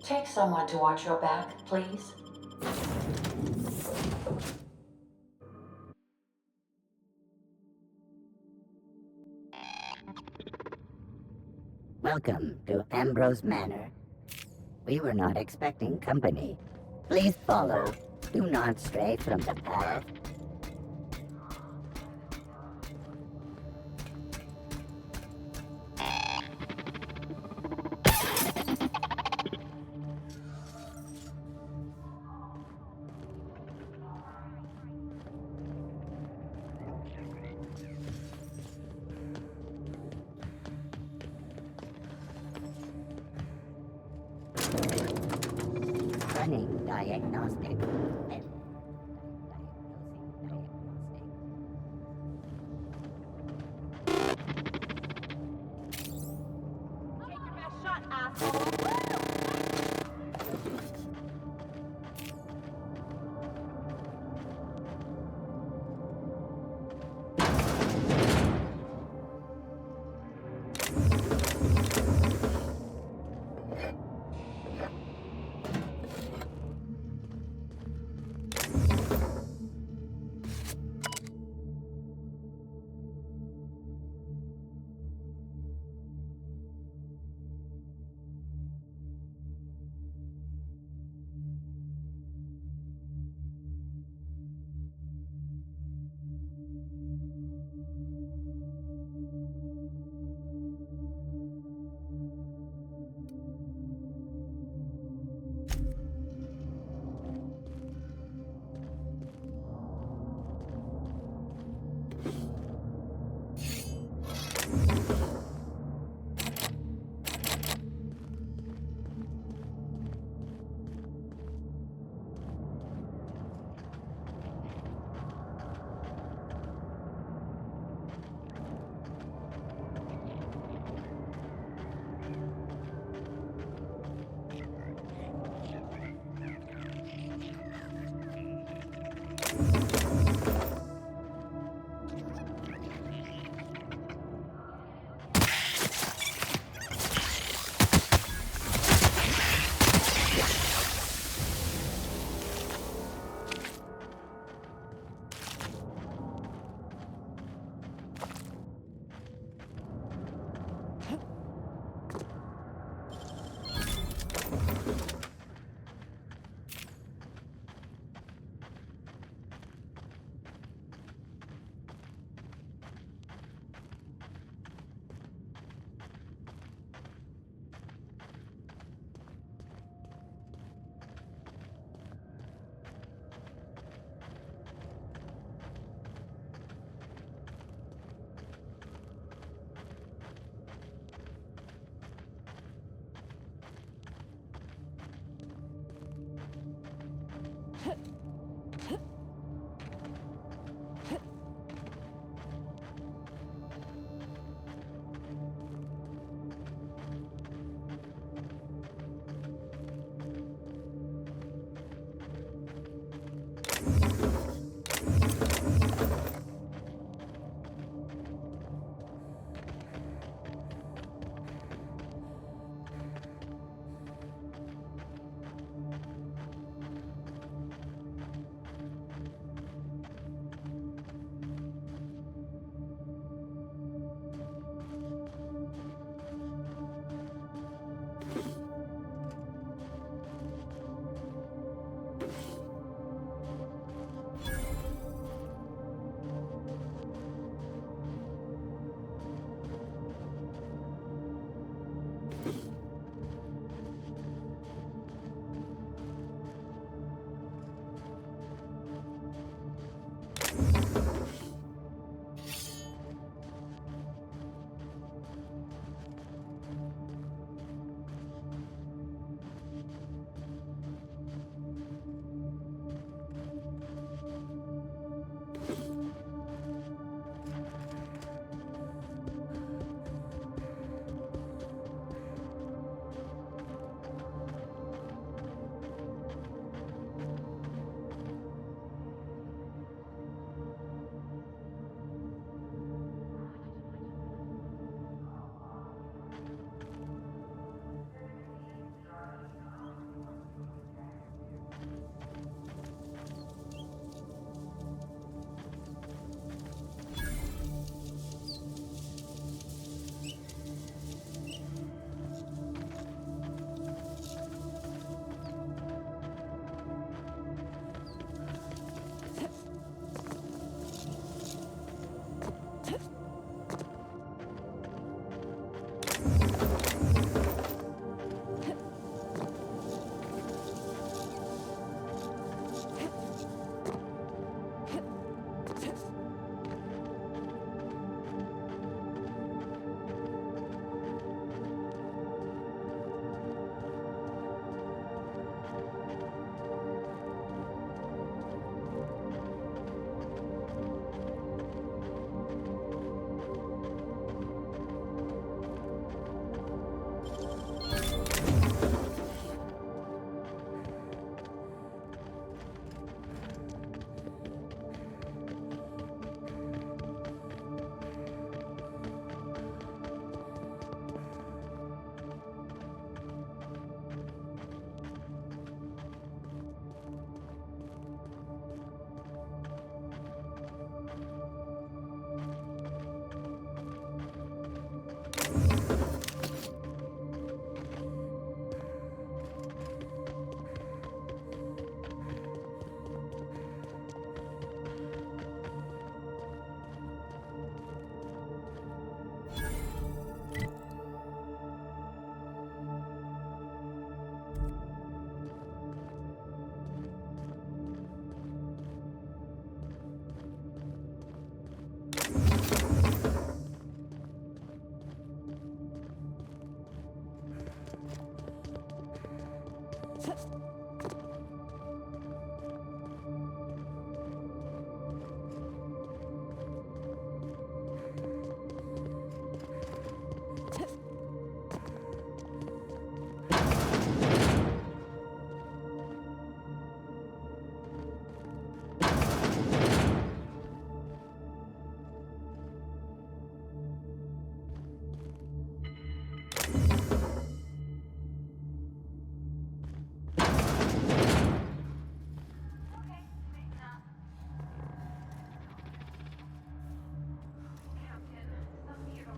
Take someone to watch your back, please. Welcome to Ambrose Manor. We were not expecting company. Please follow. Do not stray from the path. Running diagnostic.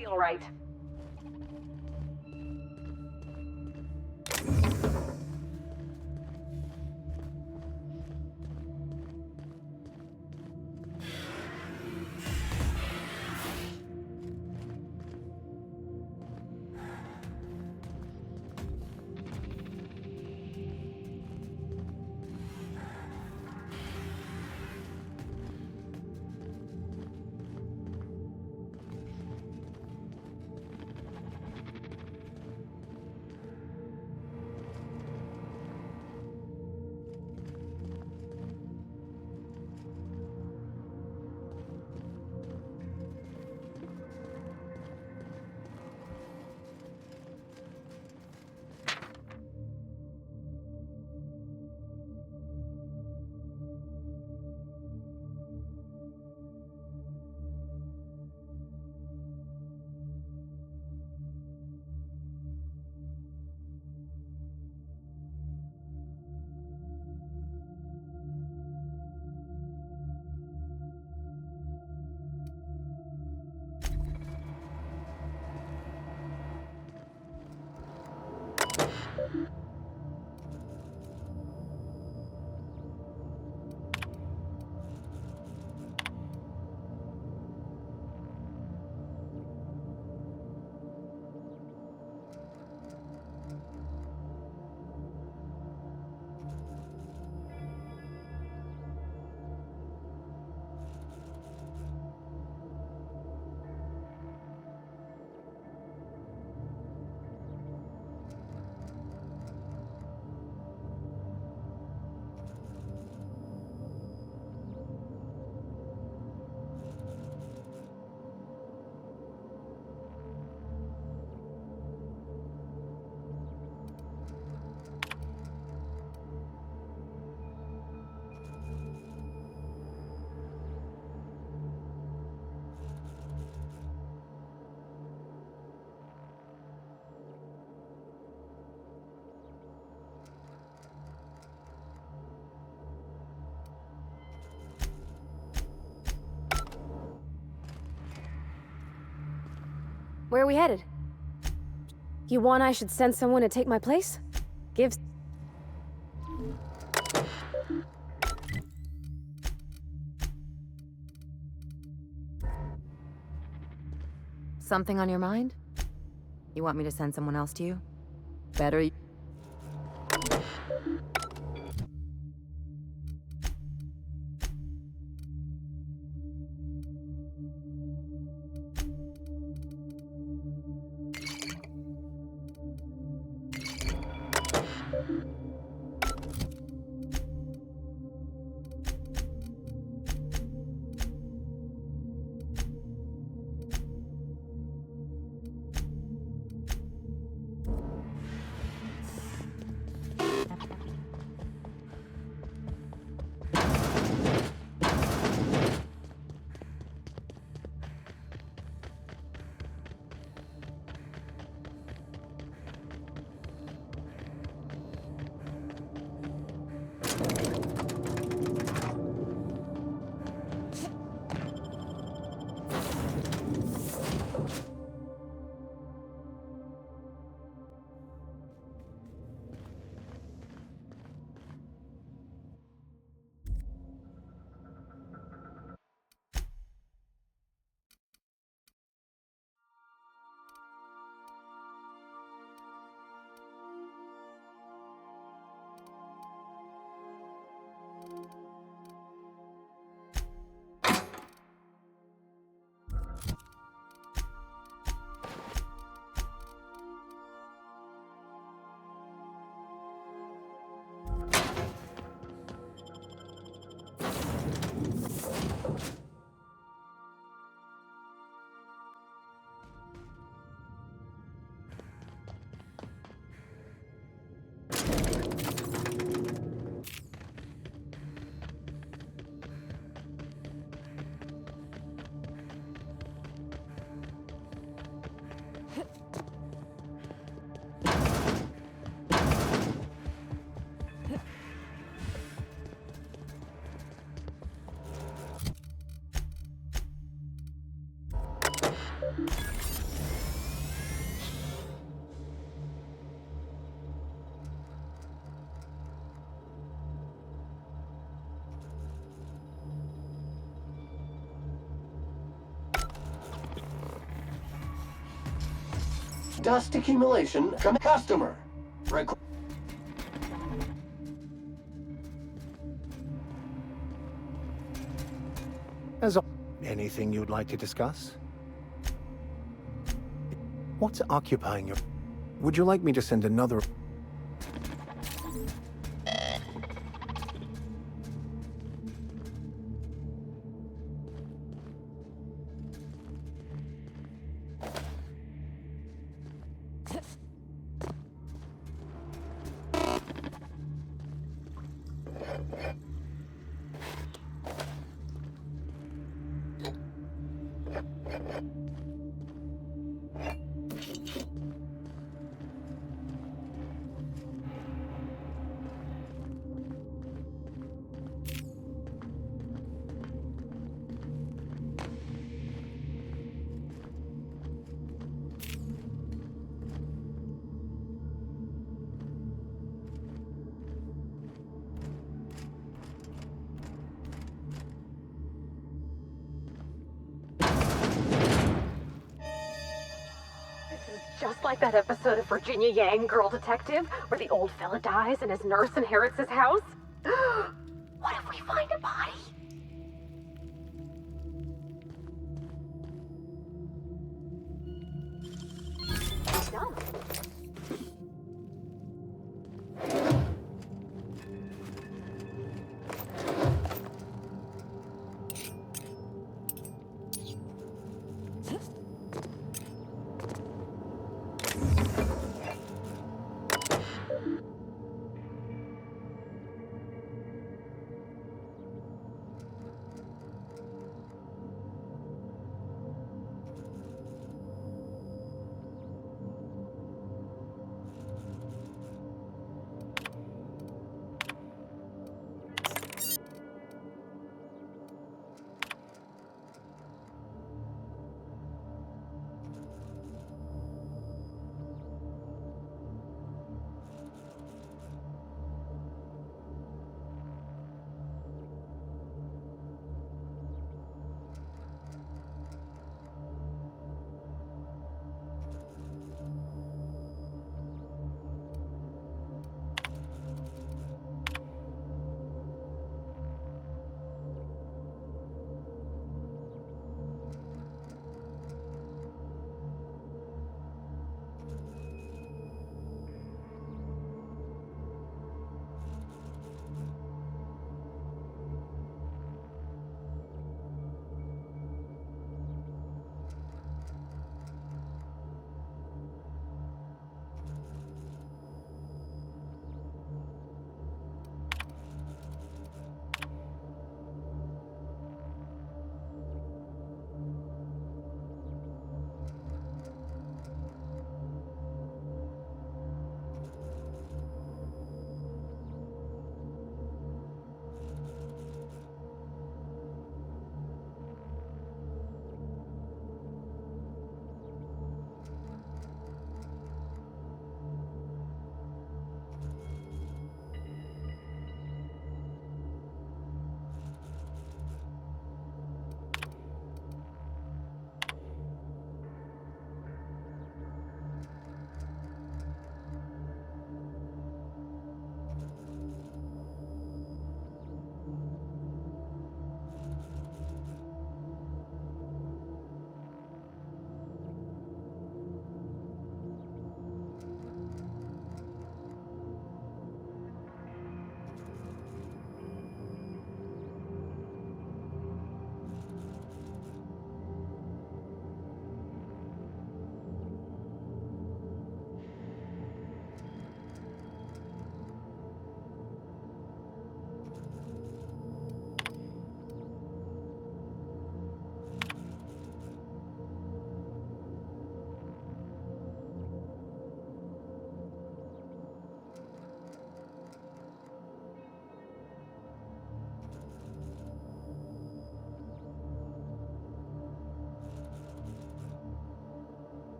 feel right. Where are we headed? You want I should send someone to take my place? Give... Something on your mind? You want me to send someone else to you? Better... Dust accumulation from customer. Requ- Anything you'd like to discuss? What's occupying your... Would you like me to send another... Just like that episode of Virginia Yang, Girl Detective, where the old fella dies and his nurse inherits his house. What if we find a body? Done.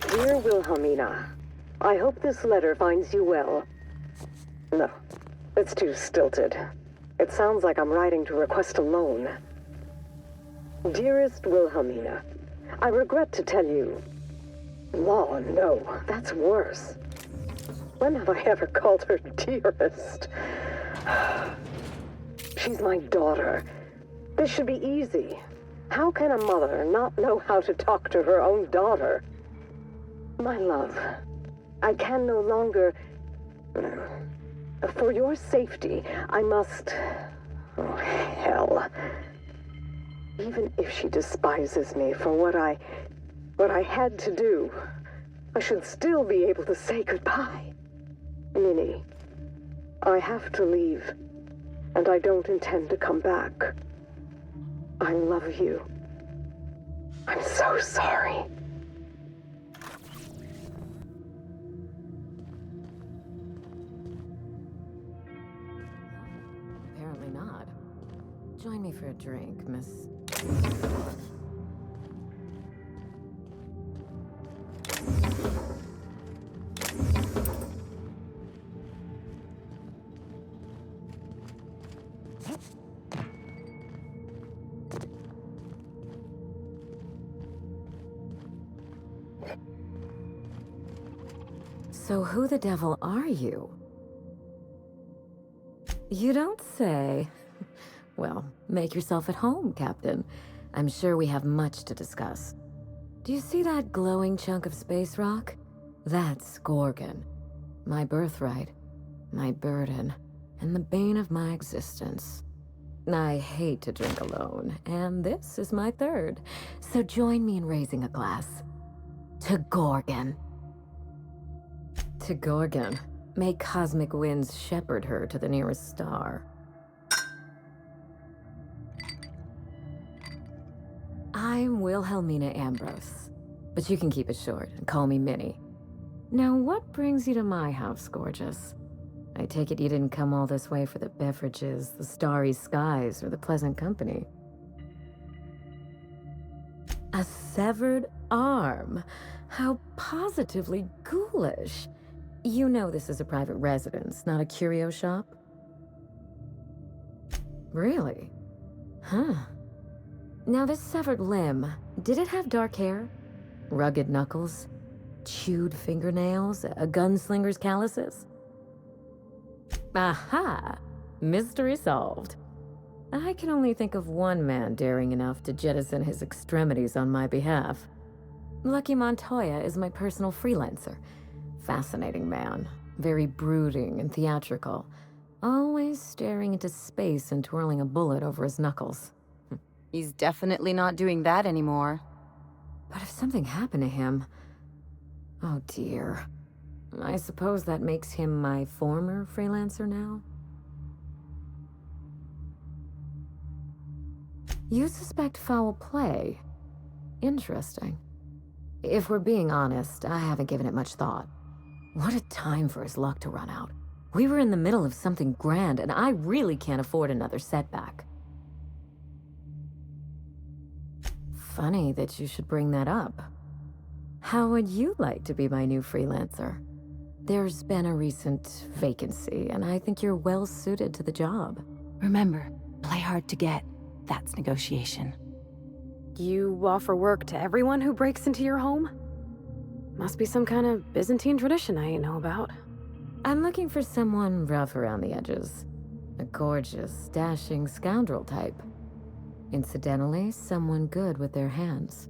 Dear Wilhelmina, I hope this letter finds you well. No, it's too stilted. It sounds like I'm writing to request a loan. Dearest Wilhelmina, I regret to tell you... Law, no, that's worse. When have I ever called her dearest? She's my daughter. This should be easy. How can a mother not know how to talk to her own daughter? My love, I can no longer... For your safety, I must... Oh, hell. Even if she despises me for what I had to do, I should still be able to say goodbye. Minnie, I have to leave, and I don't intend to come back. I love you. I'm so sorry. Apparently not. Join me for a drink, Miss... So who the devil are you? You don't say. Well, make yourself at home, Captain. I'm sure we have much to discuss. Do you see that glowing chunk of space rock? That's Gorgon. My birthright, my burden, and the bane of my existence. I hate to drink alone, and this is my third. So join me in raising a glass. To Gorgon. To Gorgon. May cosmic winds shepherd her to the nearest star. I'm Wilhelmina Ambrose, but you can keep it short and call me Minnie. Now, what brings you to my house, gorgeous? I take it you didn't come all this way for the beverages, the starry skies, or the pleasant company. A severed arm? How positively ghoulish. You know this is a private residence, not a curio shop? Really? Huh. Now this severed limb, did it have dark hair? Rugged knuckles? Chewed fingernails? A gunslinger's calluses? Aha! Mystery solved. I can only think of one man daring enough to jettison his extremities on my behalf. Lucky Montoya is my personal freelancer. Fascinating man. Very brooding and theatrical. Always staring into space and twirling a bullet over his knuckles. He's definitely not doing that anymore. But if something happened to him... Oh dear. I suppose that makes him my former freelancer now? You suspect foul play? Interesting. If we're being honest, I haven't given it much thought. What a time for his luck to run out. We were in the middle of something grand, and I really can't afford another setback. Funny that you should bring that up. How would you like to be my new freelancer? There's been a recent vacancy, and I think you're well suited to the job. Remember, play hard to get. That's negotiation. You offer work to everyone who breaks into your home? Must be some kind of Byzantine tradition I ain't know about. I'm looking for someone rough around the edges. A gorgeous, dashing scoundrel type. Incidentally, someone good with their hands.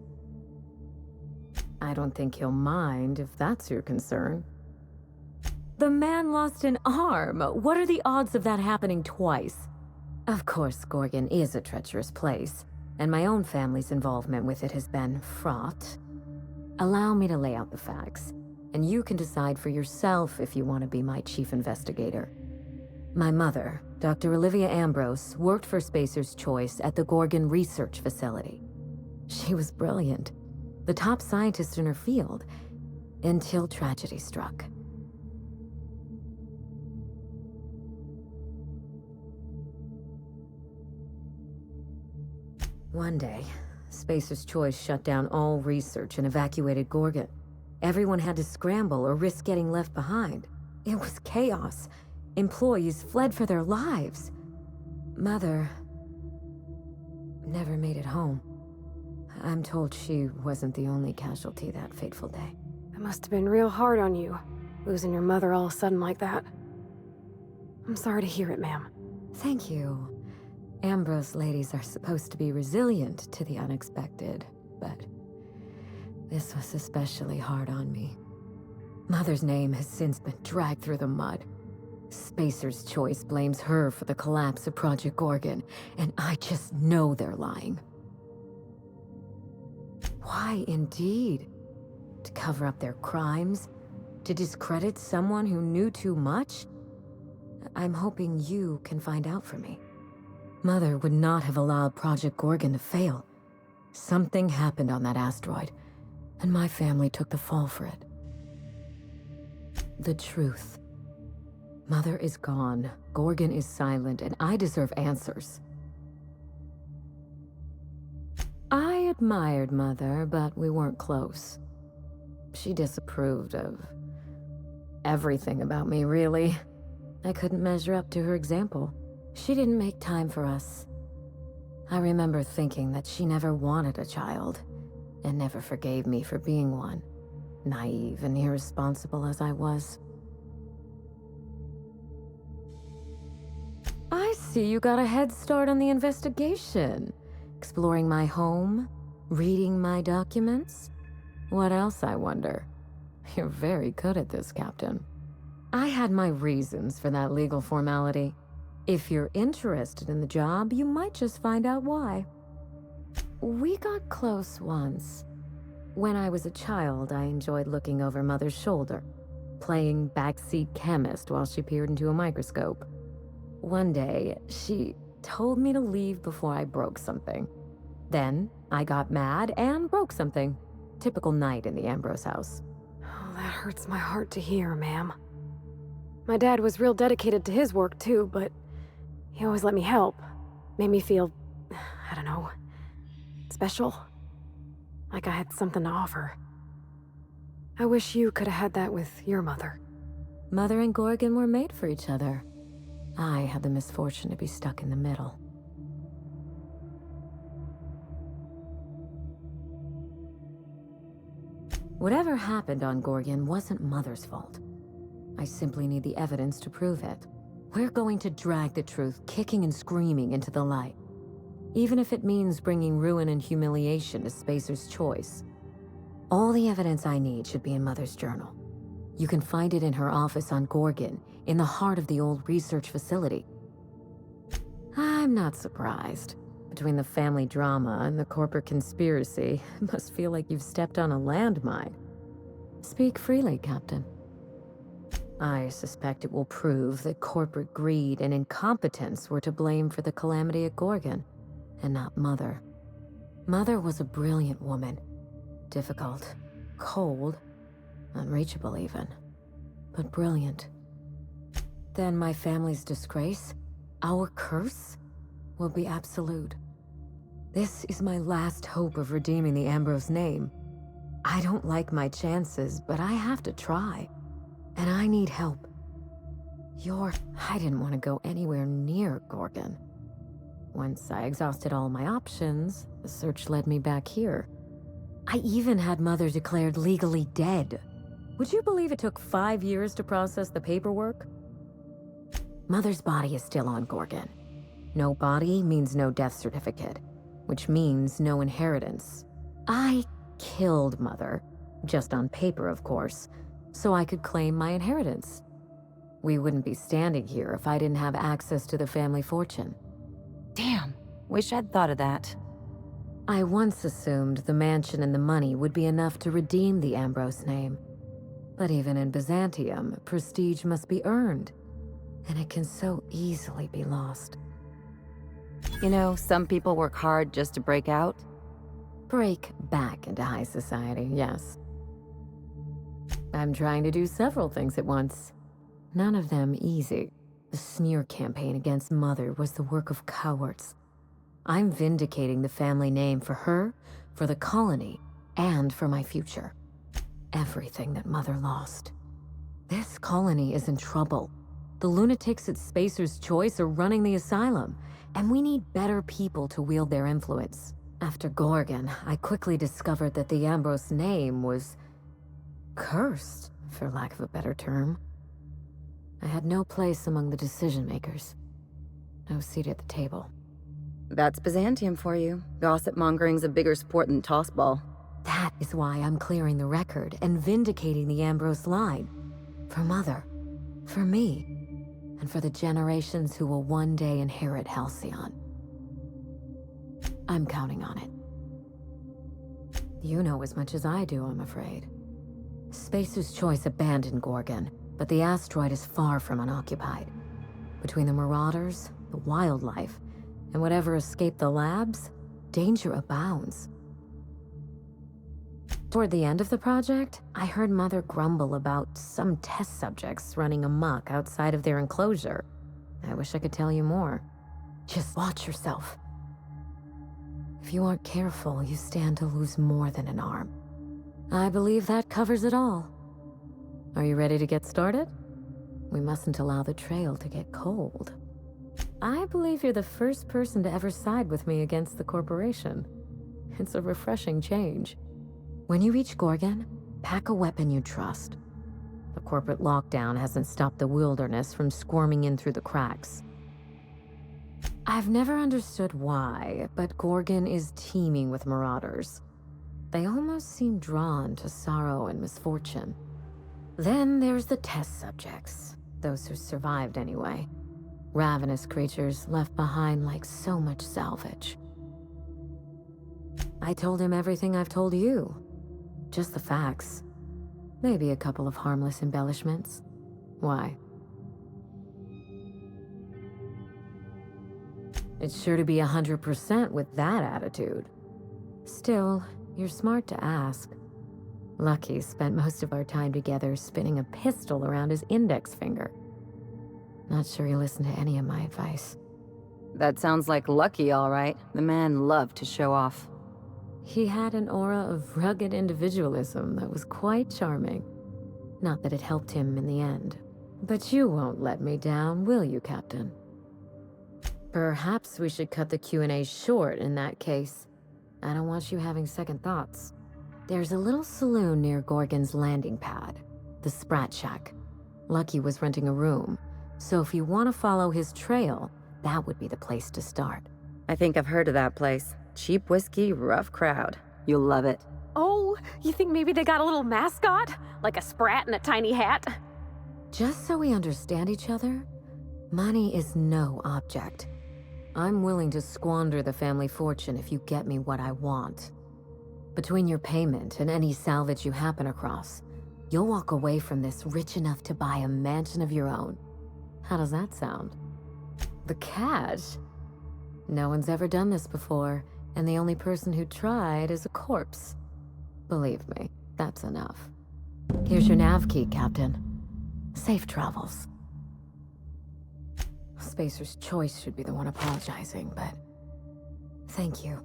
I don't think he'll mind if that's your concern. The man lost an arm. What are the odds of that happening twice? Of course, Gorgon is a treacherous place, and my own family's involvement with it has been fraught. Allow me to lay out the facts, and you can decide for yourself if you want to be my chief investigator. My mother, Dr. Olivia Ambrose, worked for Spacer's Choice at the Gorgon Research Facility. She was brilliant, the top scientist in her field, until tragedy struck. One day, Spacer's Choice shut down all research and evacuated Gorgon. Everyone had to scramble or risk getting left behind. It was chaos. Employees fled for their lives. Mother never made it home. I'm told she wasn't the only casualty that fateful day. It must have been real hard on you, losing your mother all of a sudden like that. I'm sorry to hear it, ma'am. Thank you. Ambrose ladies are supposed to be resilient to the unexpected, but this was especially hard on me. Mother's name has since been dragged through the mud. Spacer's Choice blames her for the collapse of Project Gorgon, and I just know they're lying. Why, indeed? To cover up their crimes? To discredit someone who knew too much? I'm hoping you can find out for me. Mother would not have allowed Project Gorgon to fail. Something happened on that asteroid, and my family took the fall for it. The truth. Mother is gone, Gorgon is silent, and I deserve answers. I admired Mother, but we weren't close. She disapproved of everything about me, really. I couldn't measure up to her example. She didn't make time for us. I remember thinking that she never wanted a child, and never forgave me for being one, naive and irresponsible as I was. I see you got a head start on the investigation. Exploring my home, reading my documents. What else, I wonder? You're very good at this, Captain. I had my reasons for that legal formality. If you're interested in the job, you might just find out why. We got close once. When I was a child, I enjoyed looking over Mother's shoulder, playing backseat chemist while she peered into a microscope. One day, she told me to leave before I broke something. Then, I got mad and broke something. Typical night in the Ambrose house. Oh, that hurts my heart to hear, ma'am. My dad was real dedicated to his work, too, but he always let me help. Made me feel, I don't know, special. Like I had something to offer. I wish you could have had that with your mother. Mother and Gorgon were made for each other. I had the misfortune to be stuck in the middle. Whatever happened on Gorgon wasn't Mother's fault. I simply need the evidence to prove it. We're going to drag the truth kicking and screaming into the light. Even if it means bringing ruin and humiliation to Spacer's Choice. All the evidence I need should be in Mother's journal. You can find it in her office on Gorgon, in the heart of the old research facility. I'm not surprised. Between the family drama and the corporate conspiracy, it must feel like you've stepped on a landmine. Speak freely, Captain. I suspect it will prove that corporate greed and incompetence were to blame for the calamity at Gorgon, and not Mother. Mother was a brilliant woman. Difficult, cold, unreachable even, but brilliant. Then my family's disgrace, our curse, will be absolute. This is my last hope of redeeming the Ambrose name. I don't like my chances, but I have to try. And I need help. I didn't want to go anywhere near Gorgon. Once I exhausted all my options, the search led me back here. I even had Mother declared legally dead. Would you believe it took 5 years to process the paperwork? Mother's body is still on Gorgon. No body means no death certificate, which means no inheritance. I killed Mother, just on paper, of course, so I could claim my inheritance. We wouldn't be standing here if I didn't have access to the family fortune. Damn, wish I'd thought of that. I once assumed the mansion and the money would be enough to redeem the Ambrose name. But even in Byzantium, prestige must be earned, and it can so easily be lost. You know, some people work hard just to break out. Break back into high society, yes. I'm trying to do several things at once. None of them easy. The smear campaign against Mother was the work of cowards. I'm vindicating the family name for her, for the colony, and for my future. Everything that Mother lost. This colony is in trouble. The lunatics at Spacer's Choice are running the asylum, and we need better people to wield their influence. After Gorgon, I quickly discovered that the Ambrose name was cursed, for lack of a better term. I had no place among the decision-makers. No seat at the table. That's Byzantium for you. Gossip mongering's a bigger sport than tossball. That is why I'm clearing the record and vindicating the Ambrose line. For Mother, for me, and for the generations who will one day inherit Halcyon. I'm counting on it. You know as much as I do, I'm afraid. Spacer's Choice abandoned Gorgon, but the asteroid is far from unoccupied. Between the marauders, the wildlife, and whatever escaped the labs, danger abounds. Toward the end of the project, I heard Mother grumble about some test subjects running amok outside of their enclosure. I wish I could tell you more. Just watch yourself. If you aren't careful, you stand to lose more than an arm. I believe that covers it all. Are you ready to get started? We mustn't allow the trail to get cold. I believe you're the first person to ever side with me against the corporation. It's a refreshing change. When you reach Gorgon, pack a weapon you trust. The corporate lockdown hasn't stopped the wilderness from squirming in through the cracks. I've never understood why, but Gorgon is teeming with marauders. They almost seem drawn to sorrow and misfortune. Then there's the test subjects, those who survived anyway. Ravenous creatures left behind like so much salvage. I told him everything I've told you. Just the facts. Maybe a couple of harmless embellishments. Why? It's sure to be 100% with that attitude. Still, you're smart to ask. Lucky spent most of our time together spinning a pistol around his index finger. Not sure he listened to any of my advice. That sounds like Lucky, all right. The man loved to show off. He had an aura of rugged individualism that was quite charming. Not that it helped him in the end. But you won't let me down, will you, Captain? Perhaps we should cut the Q&A short in that case. I don't want you having second thoughts. There's a little saloon near Gorgon's landing pad, the Sprat Shack. Lucky was renting a room, so if you want to follow his trail, that would be the place to start. I think I've heard of that place. Cheap whiskey, rough crowd. You'll love it. Oh, you think maybe they got a little mascot? Like a sprat in a tiny hat? Just so we understand each other, money is no object. I'm willing to squander the family fortune if you get me what I want. Between your payment and any salvage you happen across, you'll walk away from this rich enough to buy a mansion of your own. How does that sound? The cash? No one's ever done this before, and the only person who tried is a corpse. Believe me, that's enough. Here's your nav key, Captain. Safe travels. Spacer's Choice should be the one apologizing, but thank you.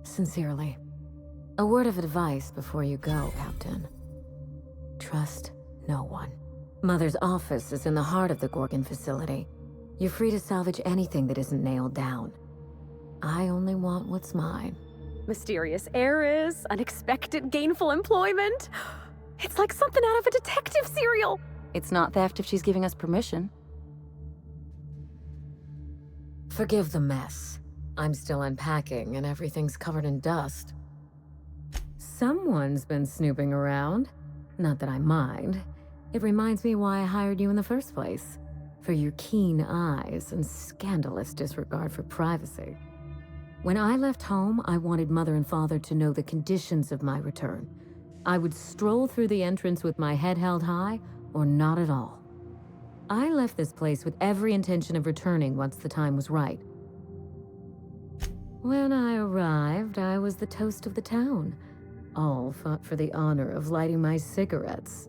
Sincerely. A word of advice before you go, Captain. Trust no one. Mother's office is in the heart of the Gorgon facility. You're free to salvage anything that isn't nailed down. I only want what's mine. Mysterious heiress, unexpected gainful employment. It's like something out of a detective serial. It's not theft if she's giving us permission. Forgive the mess. I'm still unpacking and everything's covered in dust. Someone's been snooping around. Not that I mind. It reminds me why I hired you in the first place. For your keen eyes and scandalous disregard for privacy. When I left home, I wanted Mother and Father to know the conditions of my return. I would stroll through the entrance with my head held high, or not at all. I left this place with every intention of returning once the time was right. When I arrived, I was the toast of the town. All fought for the honor of lighting my cigarettes.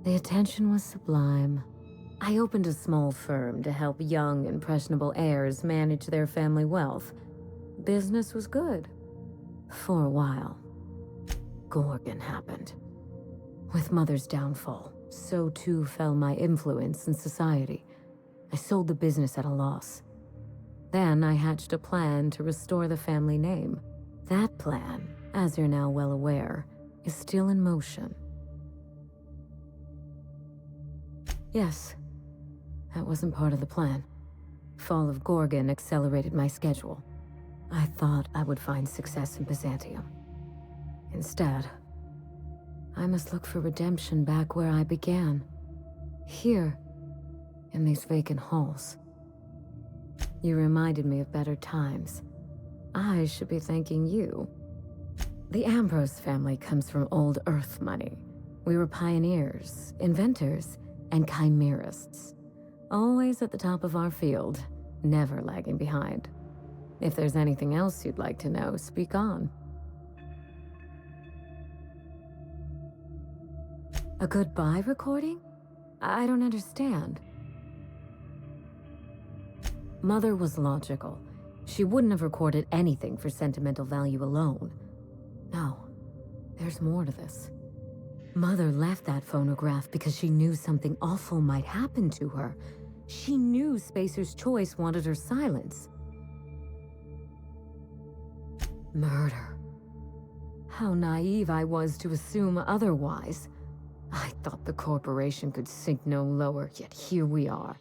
The attention was sublime. I opened a small firm to help young, impressionable heirs manage their family wealth. Business was good. For a while. Gorgon happened. With Mother's downfall, so too fell my influence in society. I sold the business at a loss. Then I hatched a plan to restore the family name. That plan, as you're now well aware, is still in motion. Yes, that wasn't part of the plan. Fall of Gorgon accelerated my schedule. I thought I would find success in Byzantium. Instead, I must look for redemption back where I began. Here, in these vacant halls. You reminded me of better times. I should be thanking you. The Ambrose family comes from old Earth money. We were pioneers, inventors, and chimerists. Always at the top of our field, never lagging behind. If there's anything else you'd like to know, speak on. A goodbye recording? I don't understand. Mother was logical. She wouldn't have recorded anything for sentimental value alone. No, there's more to this. Mother left that phonograph because she knew something awful might happen to her. She knew Spacer's Choice wanted her silence. Murder. How naive I was to assume otherwise. I thought the corporation could sink no lower, yet here we are.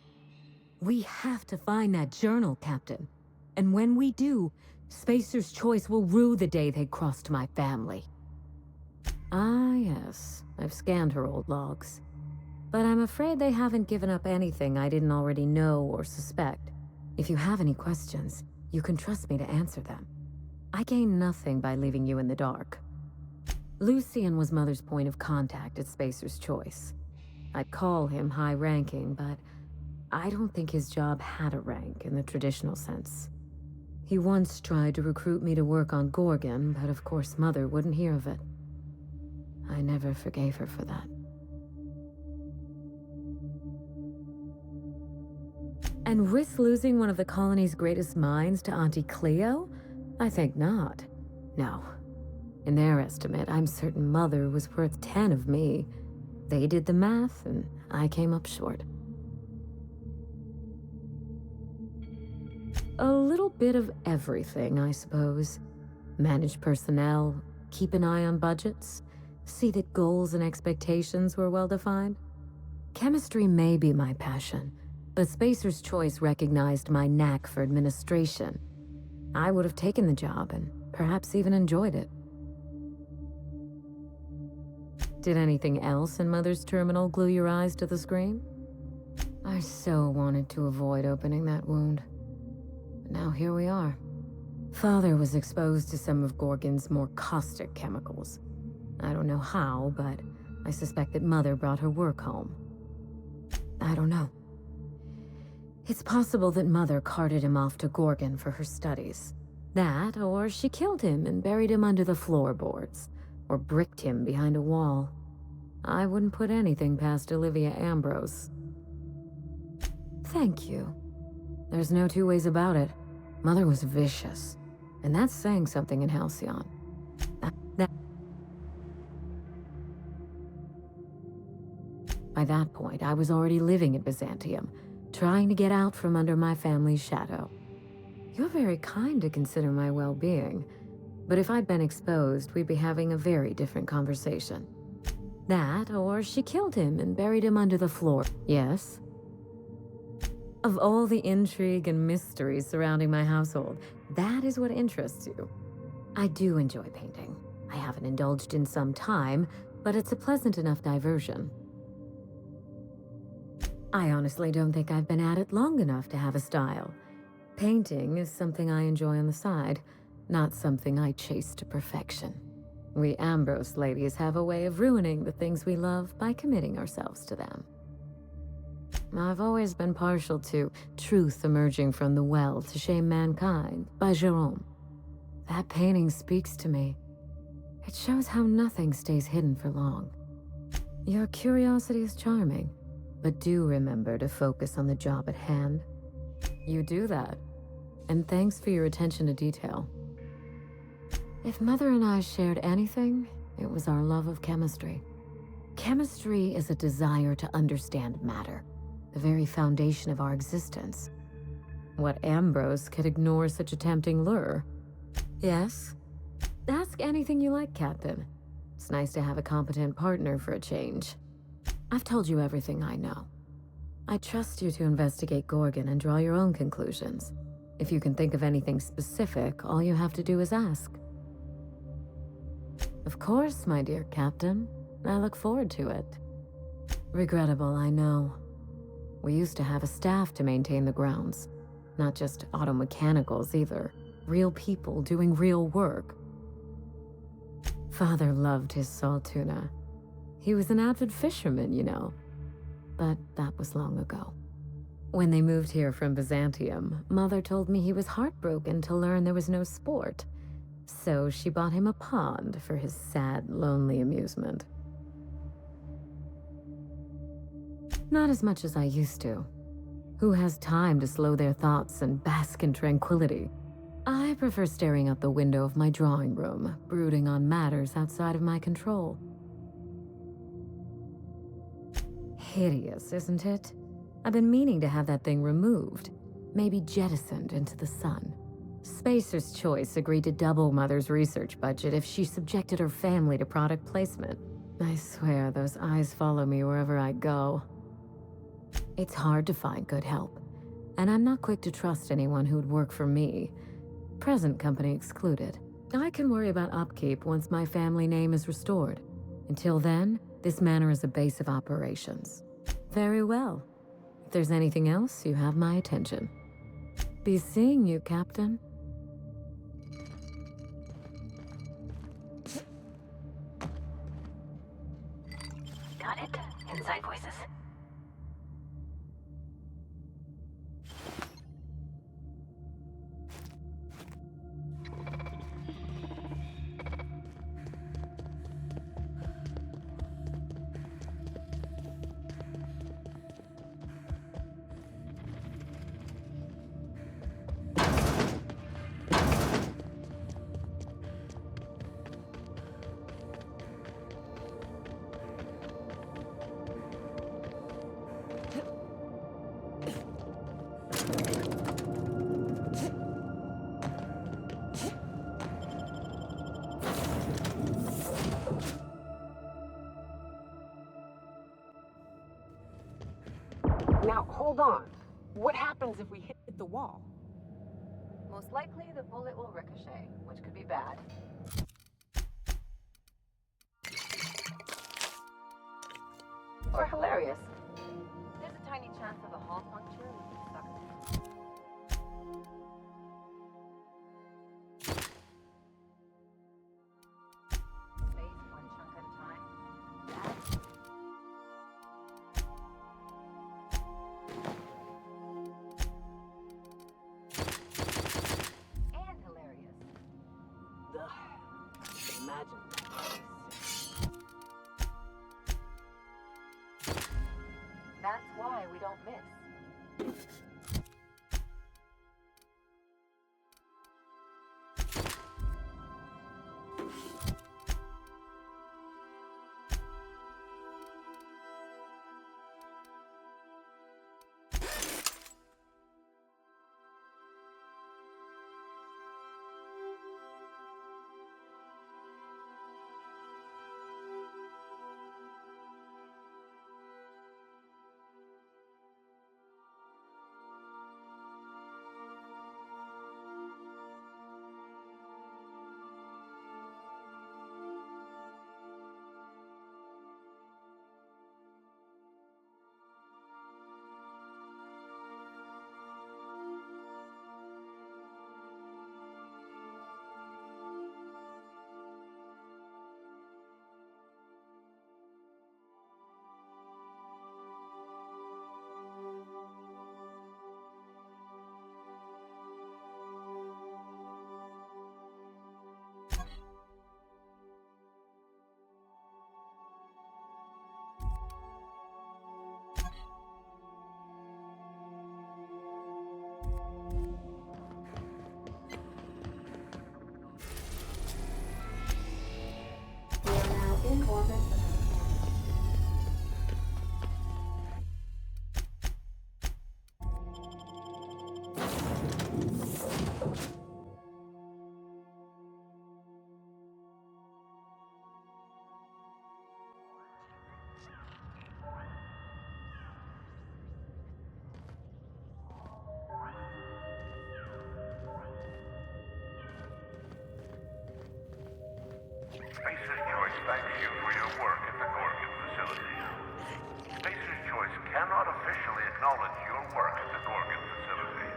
We have to find that journal, Captain. And when we do, Spacer's Choice will rue the day they crossed my family. Ah, yes. I've scanned her old logs. But I'm afraid they haven't given up anything I didn't already know or suspect. If you have any questions, you can trust me to answer them. I gain nothing by leaving you in the dark. Lucian was Mother's point of contact at Spacer's Choice. I'd call him high-ranking, but I don't think his job had a rank in the traditional sense. He once tried to recruit me to work on Gorgon, but of course Mother wouldn't hear of it. I never forgave her for that. And risk losing one of the colony's greatest minds to Auntie Cleo? I think not. No. In their estimate, I'm certain Mother was worth 10 of me. They did the math, and I came up short. A little bit of everything, I suppose. Manage personnel, keep an eye on budgets, see that goals and expectations were well defined. Chemistry may be my passion, but Spacer's Choice recognized my knack for administration. I would have taken the job and perhaps even enjoyed it. Did anything else in Mother's terminal glue your eyes to the screen? I so wanted to avoid opening that wound. But now here we are. Father was exposed to some of Gorgon's more caustic chemicals. I don't know how, but I suspect that Mother brought her work home. I don't know. It's possible that Mother carted him off to Gorgon for her studies. That, or she killed him and buried him under the floorboards, or bricked him behind a wall. I wouldn't put anything past Olivia Ambrose. Thank you. There's no two ways about it. Mother was vicious, and that's saying something in Halcyon. By that point, I was already living in Byzantium, trying to get out from under my family's shadow. You're very kind to consider my well-being, but if I'd been exposed, we'd be having a very different conversation. That, or she killed him and buried him under the floor. Yes? Of all the intrigue and mystery surrounding my household, that is what interests you. I do enjoy painting. I haven't indulged in some time, but it's a pleasant enough diversion. I honestly don't think I've been at it long enough to have a style. Painting is something I enjoy on the side, not something I chase to perfection. We Ambrose ladies have a way of ruining the things we love by committing ourselves to them. I've always been partial to Truth Emerging from the Well to Shame Mankind by Jerome. That painting speaks to me. It shows how nothing stays hidden for long. Your curiosity is charming, but do remember to focus on the job at hand. You do that, and thanks for your attention to detail. If Mother and I shared anything, it was our love of chemistry. Chemistry is a desire to understand matter, the very foundation of our existence. What Ambrose could ignore such a tempting lure? Yes? Ask anything you like, Captain. It's nice to have a competent partner for a change. I've told you everything I know. I trust you to investigate Gorgon and draw your own conclusions. If you can think of anything specific, all you have to do is ask. Of course, my dear Captain. I look forward to it. Regrettable, I know. We used to have a staff to maintain the grounds. Not just auto mechanicals either. Real people doing real work. Father loved his salt tuna. He was an avid fisherman, you know. But that was long ago. When they moved here from Byzantium, Mother told me he was heartbroken to learn there was no sport. So she bought him a pond for his sad, lonely amusement. Not as much as I used to. Who has time to slow their thoughts and bask in tranquility? I prefer staring out the window of my drawing room, brooding on matters outside of my control. Hideous, isn't it? I've been meaning to have that thing removed, maybe jettisoned into the sun. Spacer's Choice agreed to double Mother's research budget if she subjected her family to product placement. I swear those eyes follow me wherever I go. It's hard to find good help, and I'm not quick to trust anyone who'd work for me. Present company excluded. I can worry about upkeep once my family name is restored. Until then, this manor is a base of operations. Very well. If there's anything else, you have my attention. Be seeing you, Captain. Got it. Inside voices. Now, hold on. What happens if we hit the wall? Most likely, the bullet will ricochet, which could be bad. or hilarious. There's a tiny chance of a hole puncture with these suckers. Space one chunk at a time. And hilarious. Imagine. That's why we don't miss. Spacer's Choice thanks you for your work at the Gorgon facility. Spacer's Choice cannot officially acknowledge your work at the Gorgon facility.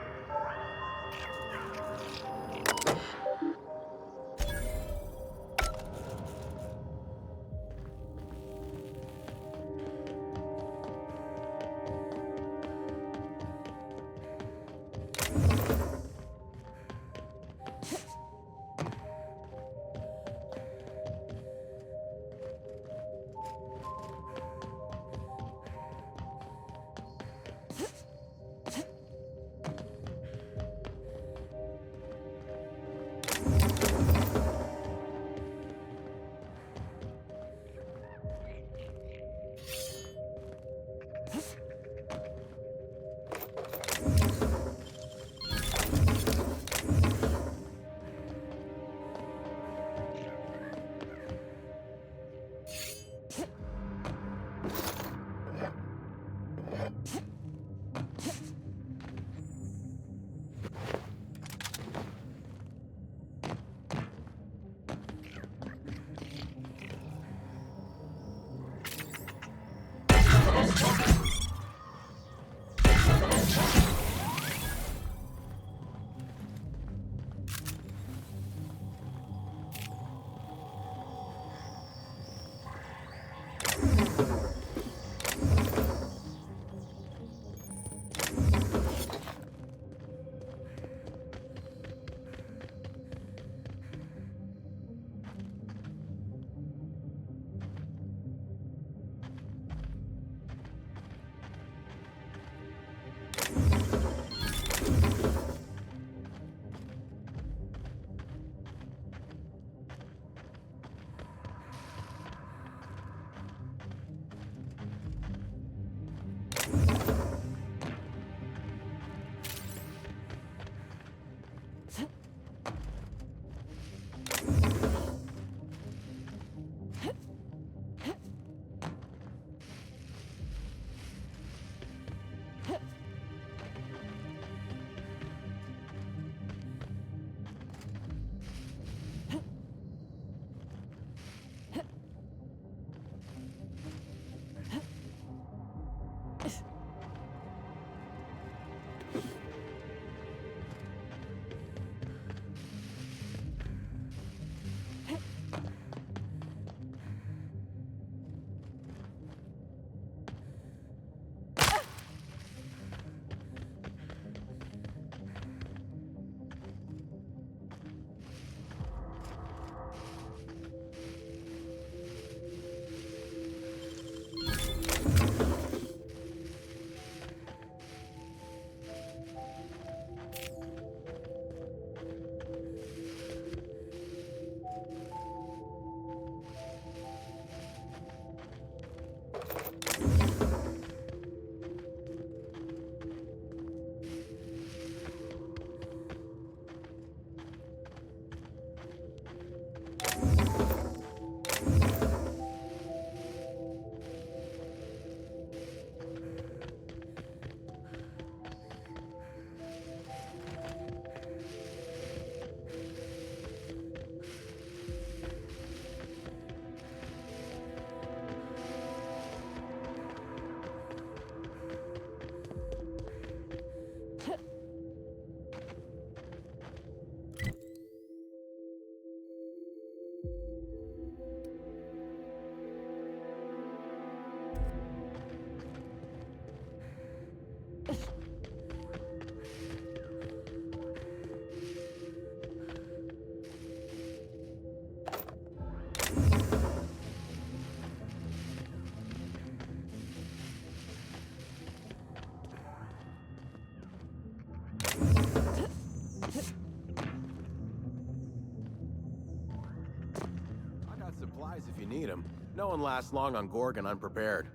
No one lasts long on Gorgon unprepared.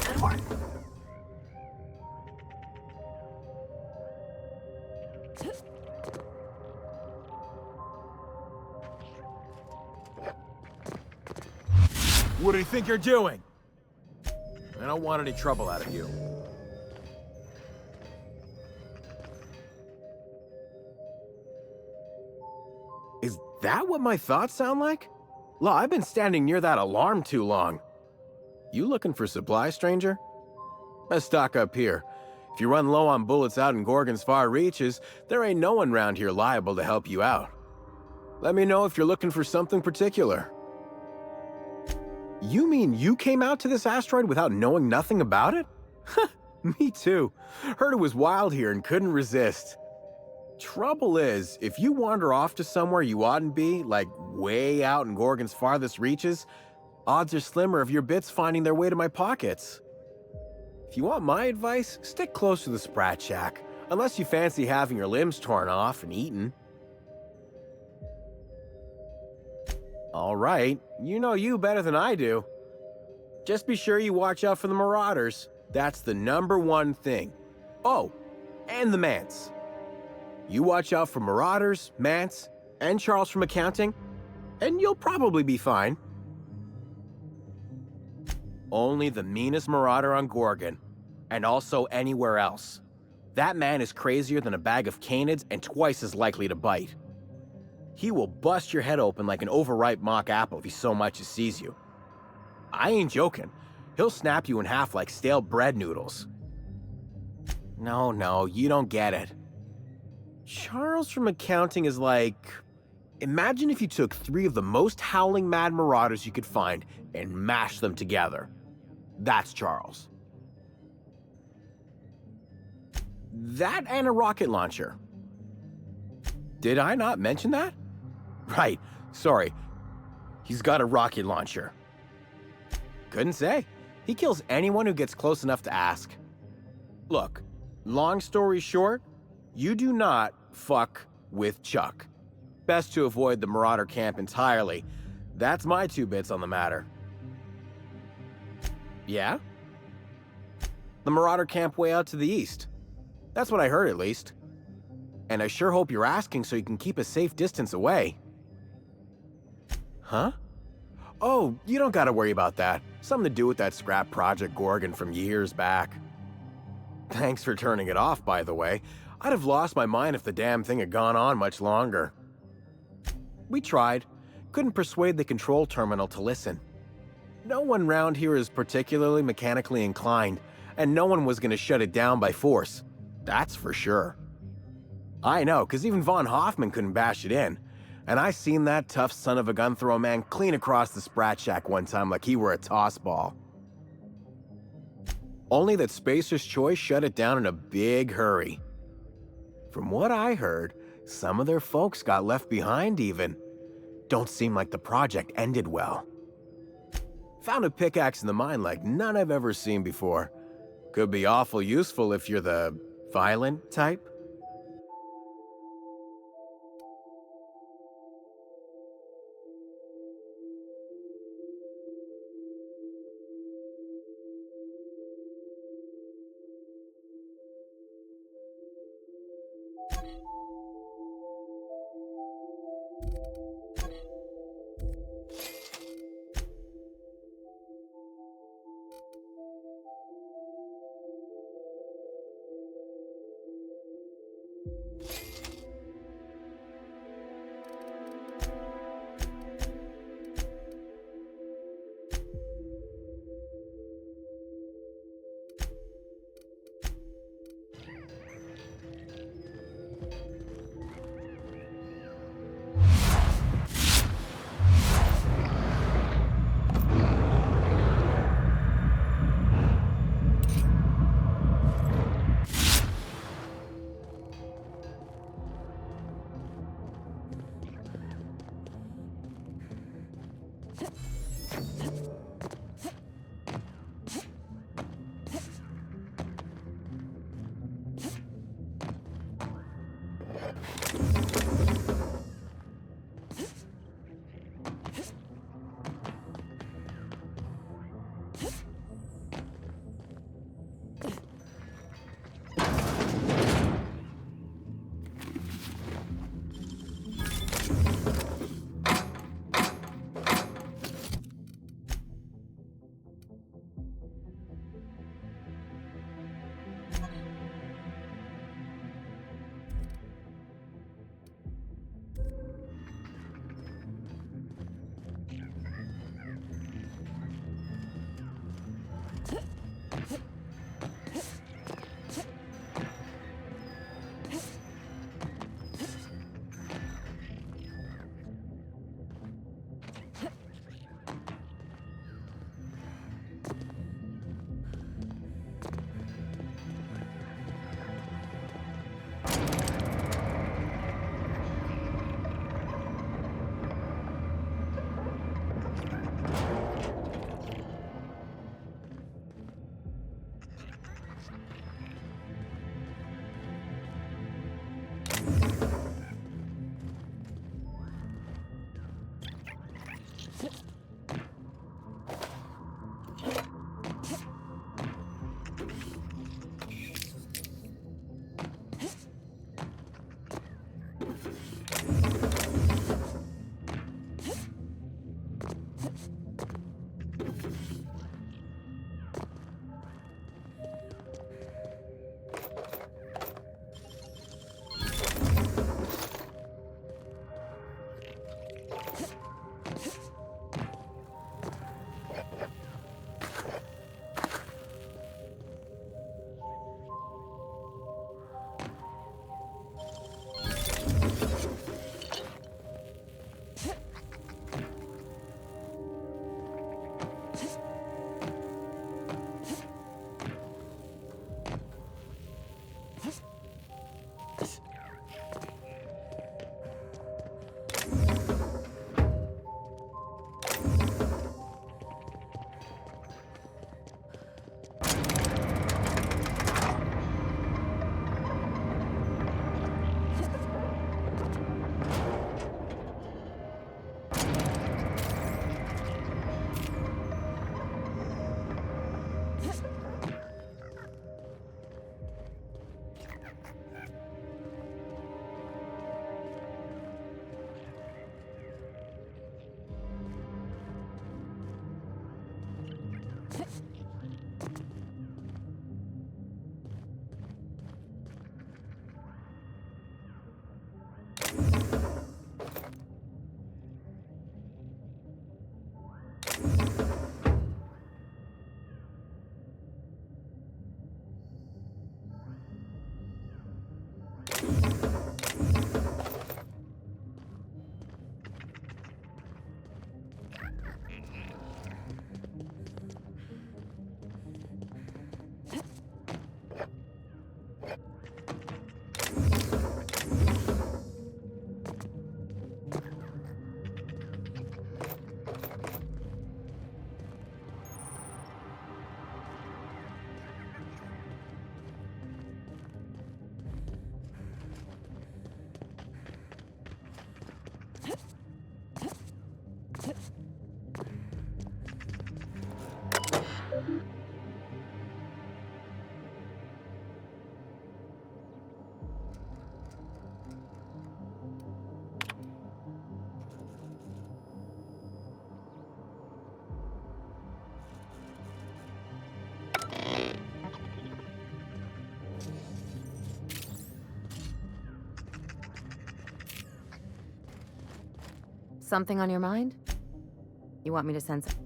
Good work. What do you think you're doing? I don't want any trouble out of you. Is that what my thoughts sound like? Look, I've been standing near that alarm too long. You looking for supply, stranger? Let's stock up here. If you run low on bullets out in Gorgon's far reaches, there ain't no one round here liable to help you out. Let me know if you're looking for something particular. You mean you came out to this asteroid without knowing nothing about it? Me too. Heard it was wild here and couldn't resist. Trouble is, if you wander off to somewhere you oughtn't be, like way out in Gorgon's farthest reaches, odds are slimmer of your bits finding their way to my pockets. If you want my advice, stick close to the Sprat Shack, unless you fancy having your limbs torn off and eaten. All right, you know you better than I do. Just be sure you watch out for the Marauders. That's the #1 thing. Oh, and the Mance. You watch out for Marauders, Mance, and Charles from accounting, and you'll probably be fine. Only the meanest Marauder on Gorgon, and also anywhere else. That man is crazier than a bag of canids and twice as likely to bite. He will bust your head open like an overripe mock apple if he so much as sees you. I ain't joking. He'll snap you in half like stale bread noodles. No, you don't get it. Charles from accounting is like... Imagine if you took 3 of the most howling mad Marauders you could find and mashed them together. That's Charles. That and a rocket launcher. Did I not mention that? Right, sorry. He's got a rocket launcher. Couldn't say. He kills anyone who gets close enough to ask. Look, long story short, you do not fuck with Chuck. Best to avoid the Marauder camp entirely. That's my 2 bits on the matter. Yeah? The Marauder camp way out to the east. That's what I heard, at least. And I sure hope you're asking so you can keep a safe distance away. Huh? Oh, you don't gotta worry about that. Something to do with that scrap Project Gorgon from years back. Thanks for turning it off, by the way. I'd have lost my mind if the damn thing had gone on much longer. We tried. Couldn't persuade the control terminal to listen. No one round here is particularly mechanically inclined, and no one was going to shut it down by force. That's for sure. I know, because even Von Hoffman couldn't bash it in. And I seen that tough son of a gun throw a man clean across the Sprat Shack one time like he were a toss ball. Only that Spacer's Choice shut it down in a big hurry. From what I heard, some of their folks got left behind even. Don't seem like the project ended well. Found a pickaxe in the mine like none I've ever seen before. Could be awful useful if you're the violent type. Something on your mind? You want me to send some?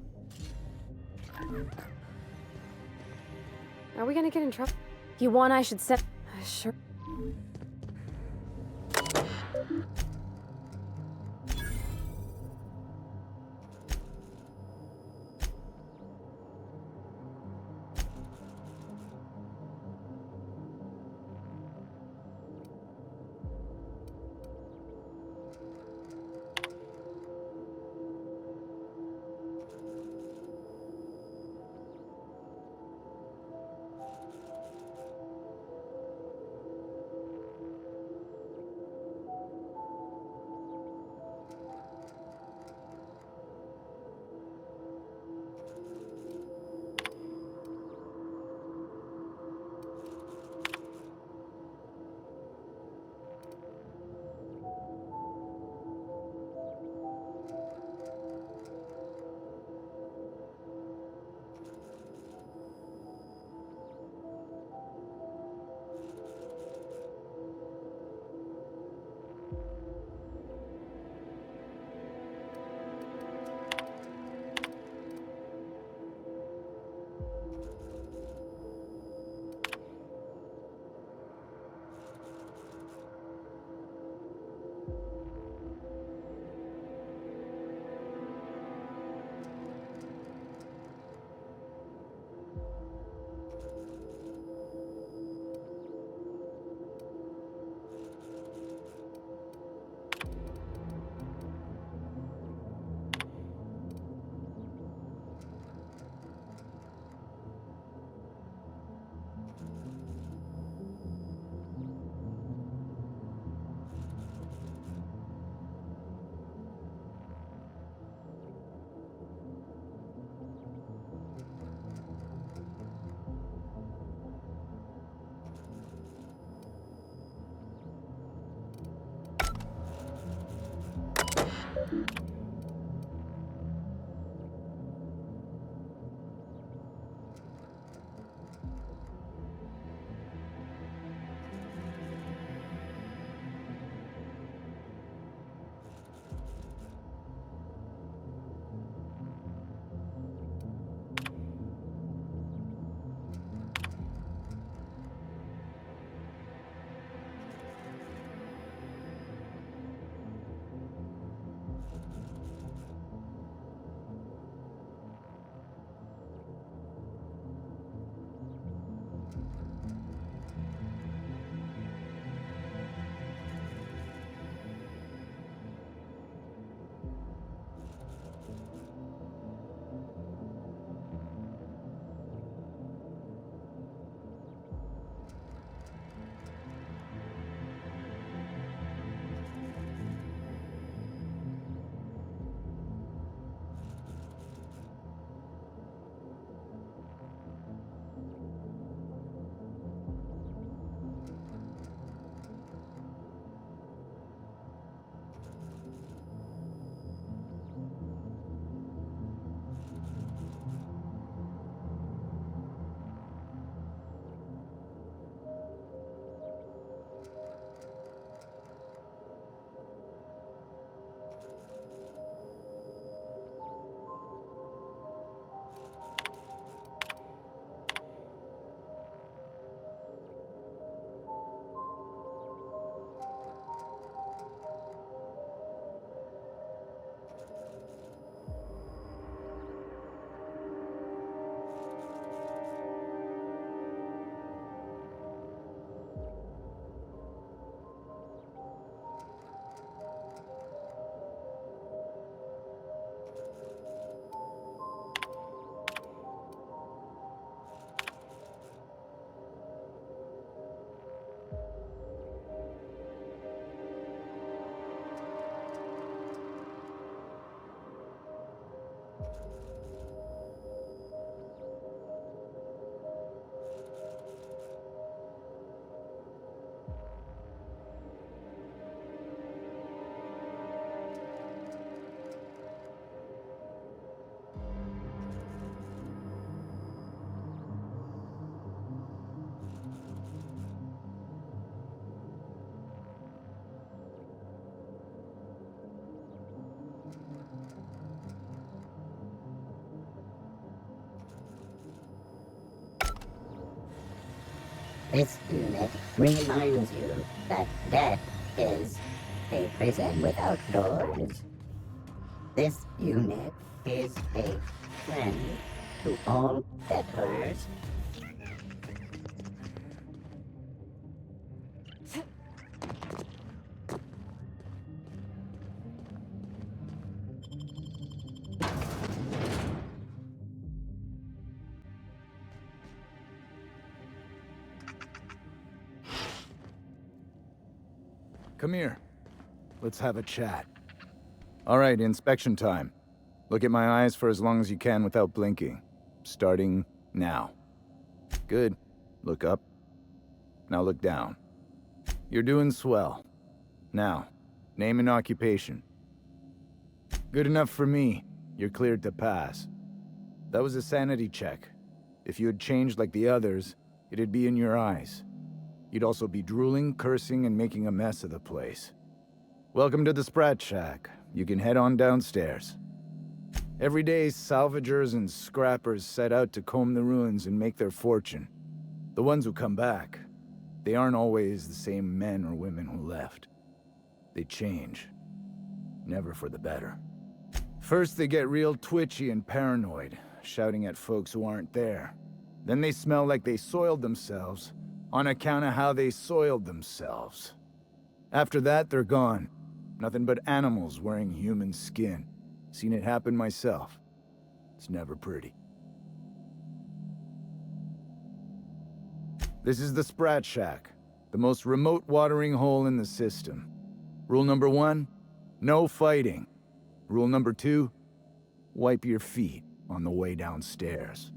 Are we gonna get in trouble? You want I should set... Sure. This unit reminds you that death is a prison without doors. This unit is a friend to all debtors. Come here. Let's have a chat. All right, inspection time. Look at my eyes for as long as you can without blinking. Starting now. Good. Look up. Now look down. You're doing swell. Now, name and occupation. Good enough for me. You're cleared to pass. That was a sanity check. If you had changed like the others, it'd be in your eyes. You'd also be drooling, cursing, and making a mess of the place. Welcome to the Sprat Shack. You can head on downstairs. Every day, salvagers and scrappers set out to comb the ruins and make their fortune. The ones who come back, they aren't always the same men or women who left. They change. Never for the better. First, they get real twitchy and paranoid, shouting at folks who aren't there. Then they smell like they soiled themselves, on account of how they soiled themselves. After that, they're gone. Nothing but animals wearing human skin. Seen it happen myself. It's never pretty. This is the Sprat Shack, the most remote watering hole in the system. Rule number 1, no fighting. Rule number 2, wipe your feet on the way downstairs.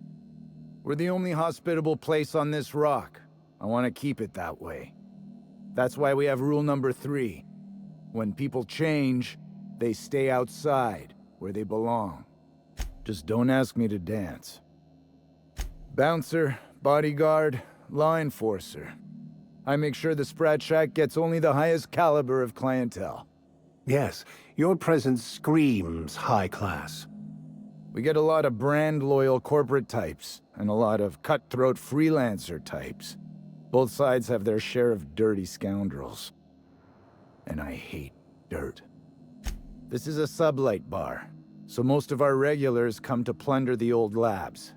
We're the only hospitable place on this rock. I want to keep it that way. That's why we have rule number 3. When people change, they stay outside, where they belong. Just don't ask me to dance. Bouncer, bodyguard, law enforcer. I make sure the Sprat Shack gets only the highest caliber of clientele. Yes, your presence screams high class. We get a lot of brand-loyal corporate types, and a lot of cutthroat freelancer types. Both sides have their share of dirty scoundrels. And I hate dirt. This is a sublight bar, so most of our regulars come to plunder the old labs.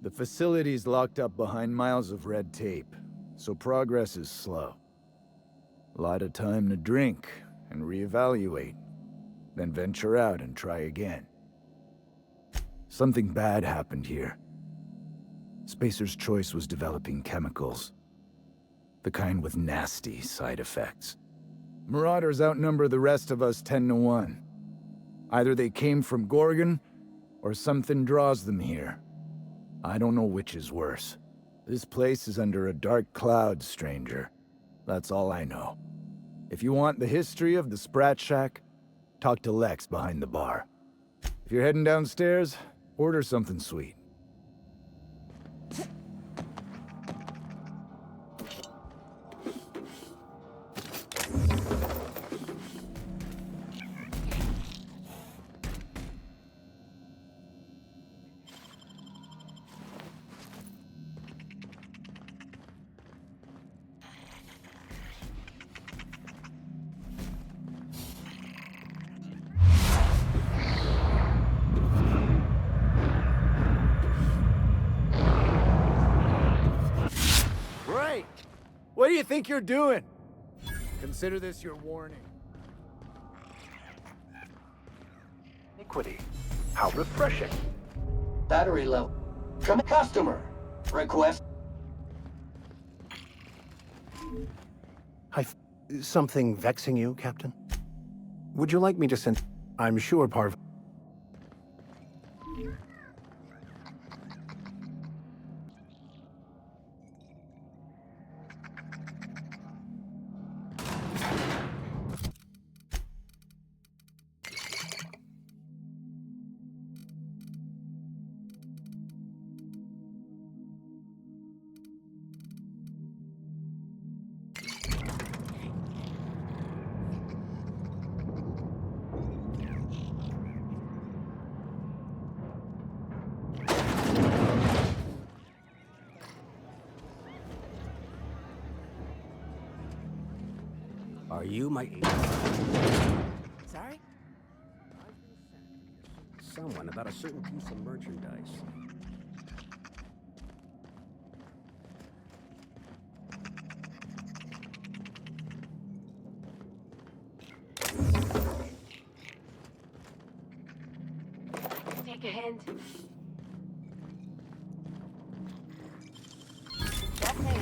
The facility's locked up behind miles of red tape, so progress is slow. A lot of time to drink and reevaluate, then venture out and try again. Something bad happened here. Spacer's Choice was developing chemicals. The kind with nasty side effects. Marauders outnumber the rest of us 10-1. Either they came from Gorgon, or something draws them here. I don't know which is worse. This place is under a dark cloud, stranger. That's all I know. If you want the history of the Sprat Shack, talk to Lex behind the bar. If you're heading downstairs, order something sweet. What do you think you're doing? Consider this your warning. Iniquity. How refreshing. Battery low. From customer. Request. Something vexing you, Captain? Would you like me to send... I'm sure Parv... you my... Sorry? Someone about a certain piece of merchandise. Take a hint. That's it.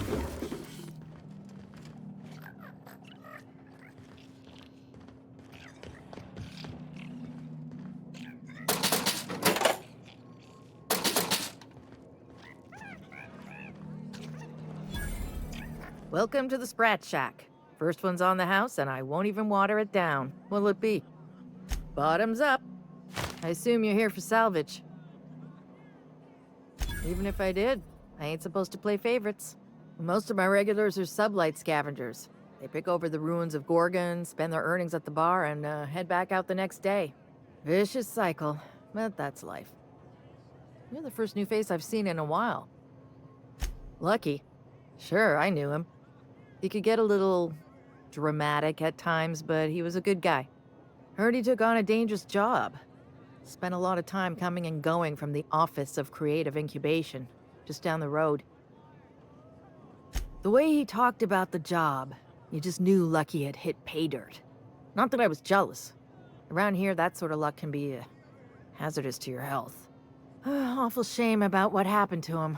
Welcome to the Sprat Shack. First one's on the house, and I won't even water it down. What'll it be? Bottoms up. I assume you're here for salvage. Even if I did, I ain't supposed to play favorites. Most of my regulars are sublight scavengers. They pick over the ruins of Gorgon, spend their earnings at the bar, and head back out the next day. Vicious cycle, but that's life. You're the first new face I've seen in a while. Lucky. Sure, I knew him. He could get a little dramatic at times, but he was a good guy. Heard he took on a dangerous job. Spent a lot of time coming and going from the Office of Creative Incubation, just down the road. The way he talked about the job, you just knew Lucky had hit pay dirt. Not that I was jealous. Around here, that sort of luck can be hazardous to your health. Awful shame about what happened to him.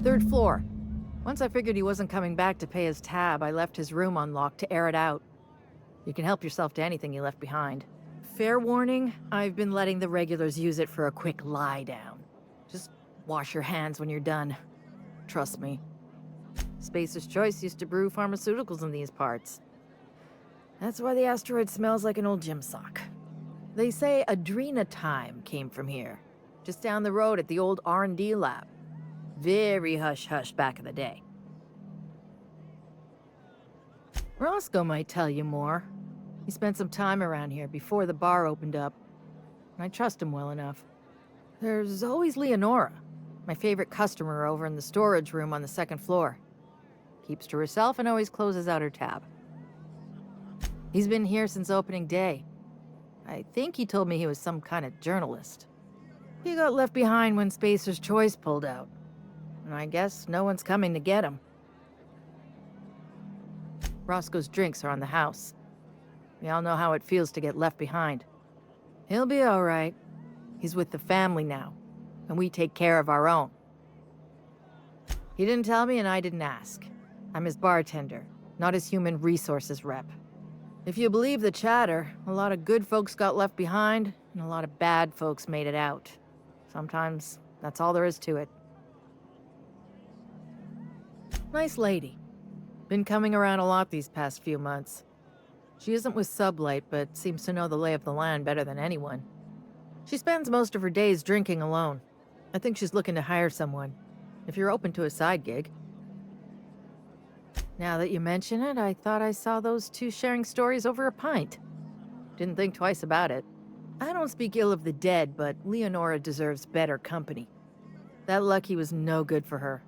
3rd floor. Once I figured he wasn't coming back to pay his tab, I left his room unlocked to air it out. You can help yourself to anything you left behind. Fair warning, I've been letting the regulars use it for a quick lie down. Just wash your hands when you're done. Trust me. Spacer's Choice used to brew pharmaceuticals in these parts. That's why the asteroid smells like an old gym sock. They say Adrenatime came from here, just down the road at the old R&D lab. Very hush-hush back in the day. Roscoe might tell you more. He spent some time around here before the bar opened up. I trust him well enough. There's always Leonora, my favorite customer over in the storage room on the 2nd floor. Keeps to herself and always closes out her tab. He's been here since opening day. I think he told me he was some kind of journalist. He got left behind when Spacer's Choice pulled out. And I guess no one's coming to get him. Roscoe's drinks are on the house. We all know how it feels to get left behind. He'll be all right. He's with the family now, and we take care of our own. He didn't tell me and I didn't ask. I'm his bartender, not his human resources rep. If you believe the chatter, a lot of good folks got left behind, and a lot of bad folks made it out. Sometimes that's all there is to it. Nice lady. Been coming around a lot these past few months. She isn't with Sublight, but seems to know the lay of the land better than anyone. She spends most of her days drinking alone. I think she's looking to hire someone, if you're open to a side gig. Now that you mention it, I thought I saw those two sharing stories over a pint. Didn't think twice about it. I don't speak ill of the dead, but Leonora deserves better company. That Lucky was no good for her.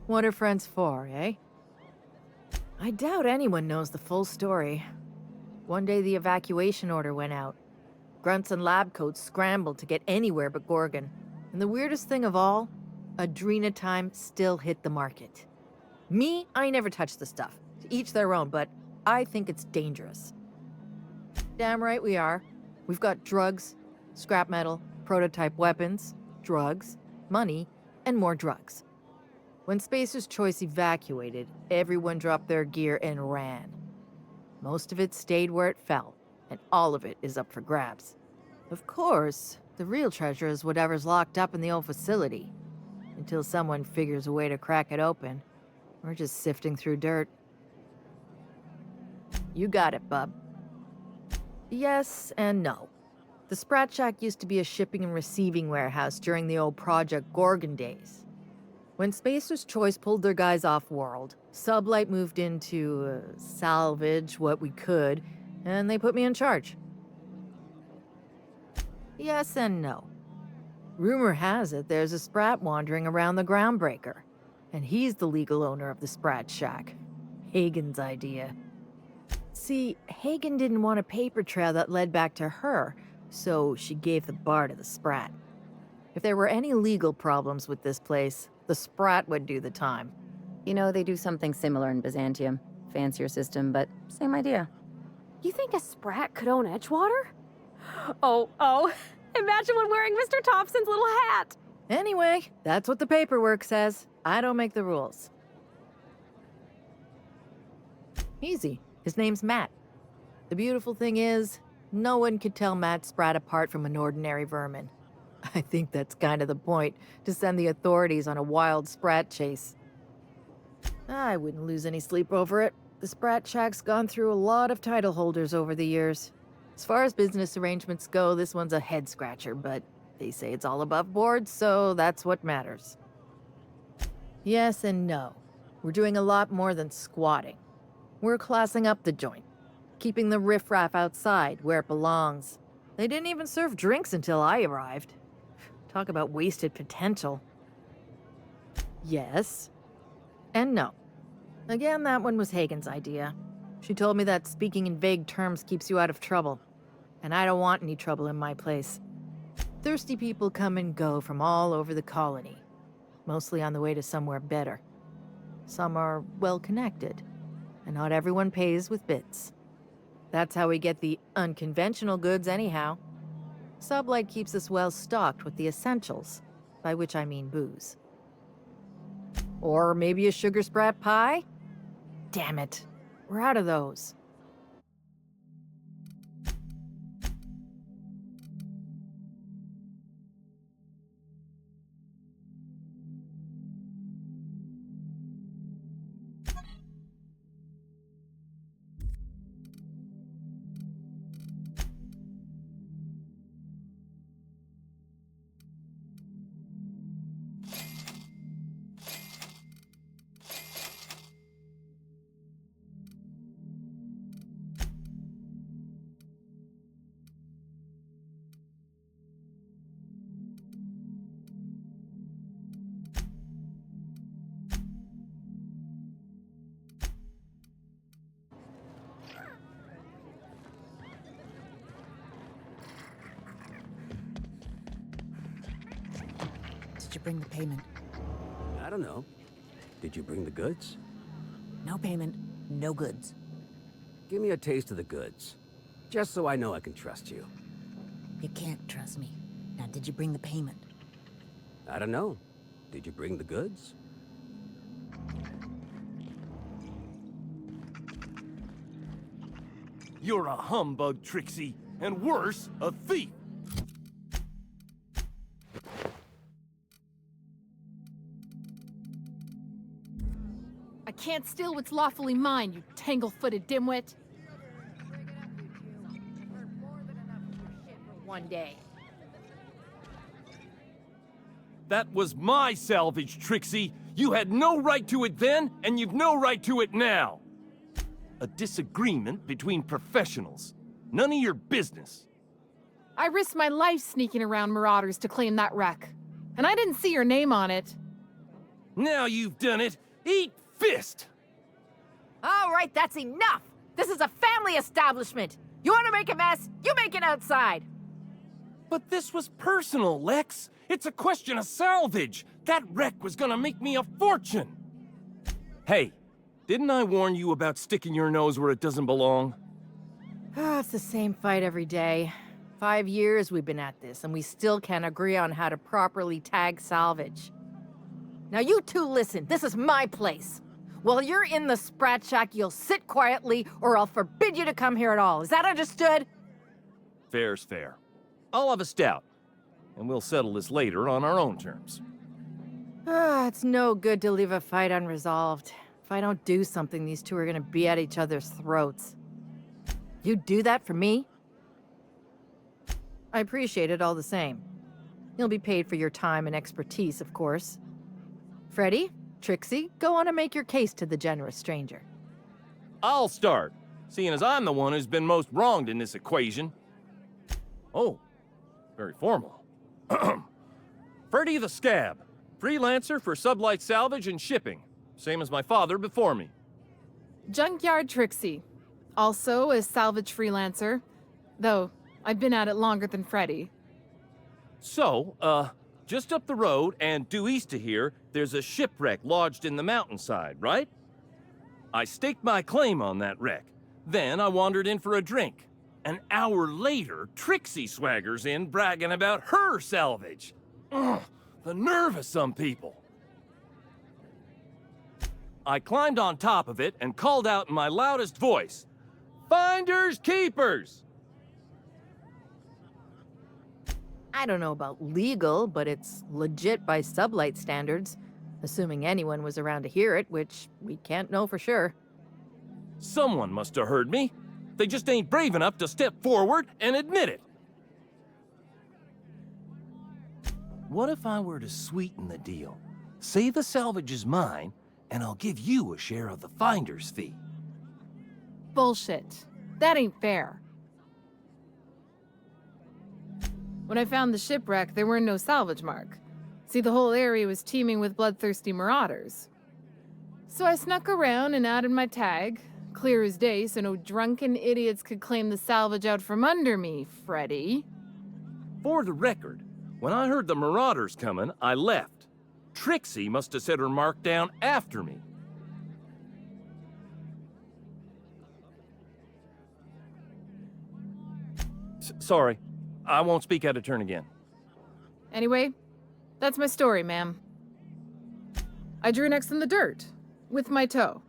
What are friends for, eh? I doubt anyone knows the full story. One day the evacuation order went out. Grunts and lab coats scrambled to get anywhere but Gorgon. And the weirdest thing of all, Adrenatime still hit the market. Me, I never touch the stuff. To each their own, but I think it's dangerous. Damn right we are. We've got drugs, scrap metal, prototype weapons, drugs, money, and more drugs. When Spacer's Choice evacuated, everyone dropped their gear and ran. Most of it stayed where it fell, and all of it is up for grabs. Of course, the real treasure is whatever's locked up in the old facility. Until someone figures a way to crack it open, we're just sifting through dirt. You got it, bub. Yes and no. The Sprat Shack used to be a shipping and receiving warehouse during the old Project Gorgon days. When Spacer's Choice pulled their guys off-world, Sublight moved in to salvage what we could, and they put me in charge. Yes and no. Rumor has it there's a Sprat wandering around the Groundbreaker, and he's the legal owner of the Sprat Shack. Hagen's idea. See, Hagen didn't want a paper trail that led back to her, so she gave the bar to the Sprat. If there were any legal problems with this place, the Sprat would do the time. You know, they do something similar in Byzantium. Fancier system, but same idea. You think a Sprat could own Edgewater? Oh, imagine one wearing Mr. Thompson's little hat! Anyway, that's what the paperwork says. I don't make the rules. Easy. His name's Matt. The beautiful thing is, no one could tell Matt Sprat apart from an ordinary vermin. I think that's kind of the point, to send the authorities on a wild Sprat chase. I wouldn't lose any sleep over it. The Sprat Shack's gone through a lot of title holders over the years. As far as business arrangements go, this one's a head-scratcher, but they say it's all above board, so that's what matters. Yes and no. We're doing a lot more than squatting. We're classing up the joint, keeping the riffraff outside where it belongs. They didn't even serve drinks until I arrived. Talk about wasted potential. Yes. And no. Again, that one was Hagen's idea. She told me that speaking in vague terms keeps you out of trouble. And I don't want any trouble in my place. Thirsty people come and go from all over the colony. Mostly on the way to somewhere better. Some are well-connected. And not everyone pays with bits. That's how we get the unconventional goods anyhow. Sublight keeps us well-stocked with the essentials, by which I mean booze. Or maybe a sugar sprat pie? Damn it, we're out of those. Did you bring the payment? I don't know. Did you bring the goods? No payment, no goods. Give me a taste of the goods. Just so I know I can trust you. You can't trust me. Now, did you bring the payment? I don't know. Did you bring the goods? You're a humbug, Trixie, and worse, a thief! I can't steal what's lawfully mine, you tangle-footed dimwit. One day. That was my salvage, Trixie! You had no right to it then, and you've no right to it now! A disagreement between professionals. None of your business. I risked my life sneaking around marauders to claim that wreck. And I didn't see your name on it. Now you've done it! Eat fist! All right, that's enough! This is a family establishment! You want to make a mess? You make it outside! But this was personal, Lex! It's a question of salvage! That wreck was gonna make me a fortune! Hey, didn't I warn you about sticking your nose where it doesn't belong? It's the same fight every day. 5 years we've been at this, and we still can't agree on how to properly tag salvage. Now you two listen, this is my place. While you're in the Sprat Shack, you'll sit quietly, or I'll forbid you to come here at all. Is that understood? Fair's fair. I'll have a stout, and we'll settle this later on our own terms. It's no good to leave a fight unresolved. If I don't do something, these two are gonna be at each other's throats. You do that for me? I appreciate it all the same. You'll be paid for your time and expertise, of course. Freddy, Trixie, go on and make your case to the generous stranger. I'll start, seeing as I'm the one who's been most wronged in this equation. Oh, very formal. Freddy the Scab, freelancer for sublight salvage and shipping, same as my father before me. Junkyard Trixie. Also a salvage freelancer, though I've been at it longer than Freddy. So, just up the road and due east of here, there's a shipwreck lodged in the mountainside, right? I staked my claim on that wreck. Then I wandered in for a drink. An hour later, Trixie swaggers in bragging about her salvage. Ugh, the nerve of some people. I climbed on top of it and called out in my loudest voice, "Finders keepers!" I don't know about legal, but it's legit by sublight standards. Assuming anyone was around to hear it, which we can't know for sure. Someone must have heard me. They just ain't brave enough to step forward and admit it. What if I were to sweeten the deal? Say the salvage is mine, and I'll give you a share of the finder's fee. Bullshit. That ain't fair. When I found the shipwreck, there were no salvage mark. See, the whole area was teeming with bloodthirsty marauders. So I snuck around and added my tag, clear as day so no drunken idiots could claim the salvage out from under me, Freddy. For the record, when I heard the marauders coming, I left. Trixie must have set her mark down after me. Sorry, I won't speak out of turn again. Anyway, that's my story, ma'am. I drew next in the dirt, with my toe.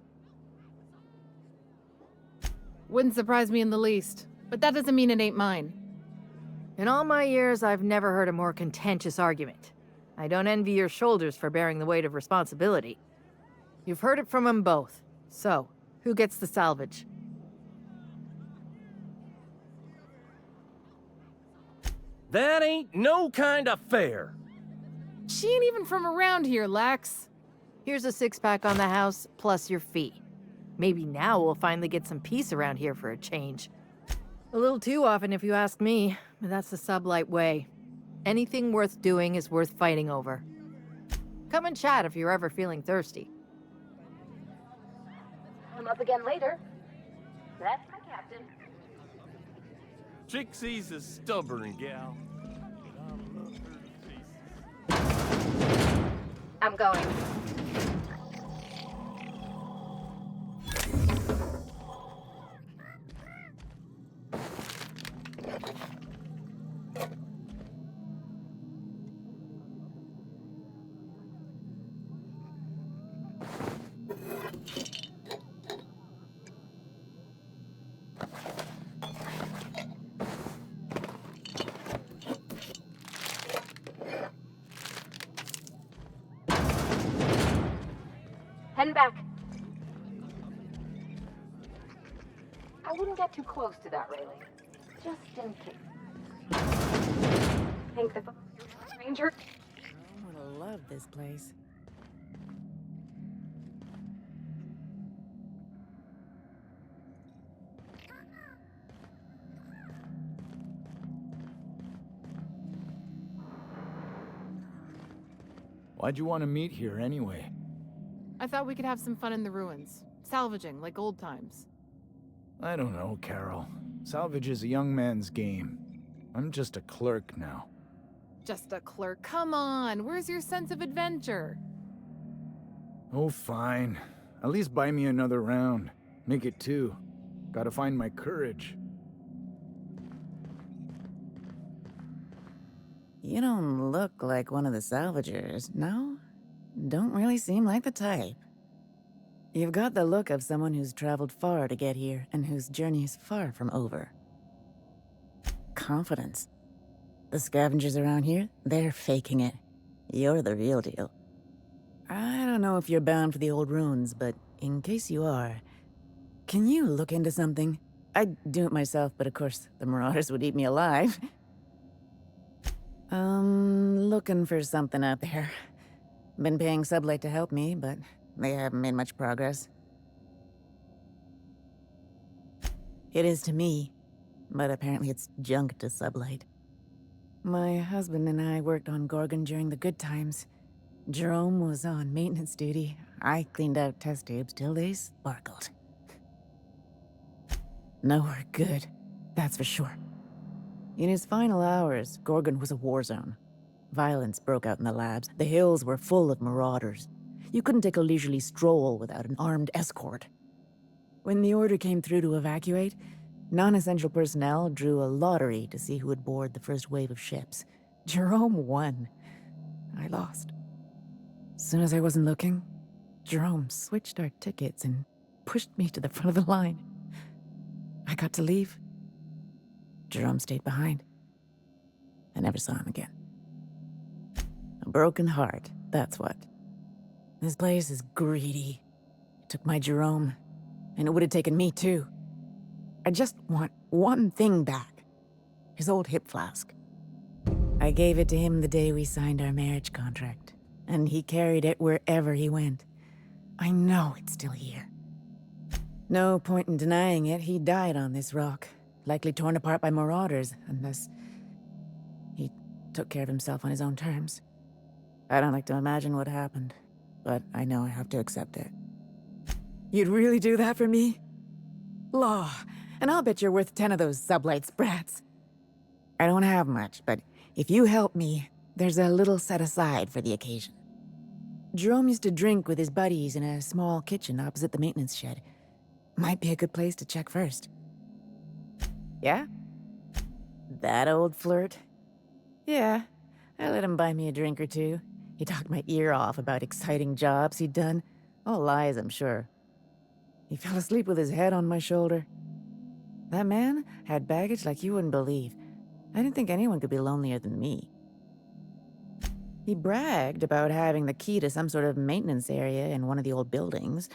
Wouldn't surprise me in the least, but that doesn't mean it ain't mine. In all my years, I've never heard a more contentious argument. I don't envy your shoulders for bearing the weight of responsibility. You've heard it from them both. So, who gets the salvage? That ain't no kind of fair. She ain't even from around here, Lax. Here's a six-pack on the house, plus your fee. Maybe now we'll finally get some peace around here for a change. A little too often, if you ask me, but that's the sublight way. Anything worth doing is worth fighting over. Come and chat if you're ever feeling thirsty. Come up again later. That's my captain. Trixie's a stubborn gal. I'm going. Heading back. I wouldn't get too close to that railing, just in case. Think the ranger? I'm gonna love this place. Why'd you want to meet here anyway? I thought we could have some fun in the ruins. Salvaging, like old times. I don't know, Carol. Salvage is a young man's game. I'm just a clerk now. Just a clerk. Come on, where's your sense of adventure? Oh, fine. At least buy me another round. Make it two. Gotta find my courage. You don't look like one of the salvagers, no? Don't really seem like the type. You've got the look of someone who's traveled far to get here and whose journey is far from over. Confidence. The scavengers around here, they're faking it. You're the real deal. I don't know if you're bound for the old ruins, but in case you are, can you look into something? I'd do it myself, but of course, the marauders would eat me alive. Looking for something out there. Been paying Sublight to help me, but they haven't made much progress. It is to me, but apparently it's junk to Sublight. My husband and I worked on Gorgon during the good times. Jerome was on maintenance duty. I cleaned out test tubes till they sparkled. Nowhere good, that's for sure. In his final hours, Gorgon was a war zone. Violence broke out in the labs. The hills were full of marauders. You couldn't take a leisurely stroll without an armed escort. When the order came through to evacuate, non-essential personnel drew a lottery to see who would board the first wave of ships. Jerome won. I lost. As soon as I wasn't looking, Jerome switched our tickets and pushed me to the front of the line. I got to leave. Jerome stayed behind. I never saw him again. A broken heart, that's what. This place is greedy. It took my Jerome, and it would have taken me too. I just want one thing back. His old hip flask. I gave it to him the day we signed our marriage contract, and he carried it wherever he went. I know it's still here. No point in denying it, he died on this rock, likely torn apart by marauders, unless he took care of himself on his own terms. I don't like to imagine what happened, but I know I have to accept it. You'd really do that for me? Law, and I'll bet you're worth 10 of those sublight sprats. I don't have much, but if you help me, there's a little set aside for the occasion. Jerome used to drink with his buddies in a small kitchen opposite the maintenance shed. Might be a good place to check first. Yeah? That old flirt? Yeah, I let him buy me a drink or two. He talked my ear off about exciting jobs he'd done. All lies, I'm sure. He fell asleep with his head on my shoulder. That man had baggage like you wouldn't believe. I didn't think anyone could be lonelier than me. He bragged about having the key to some sort of maintenance area in one of the old buildings.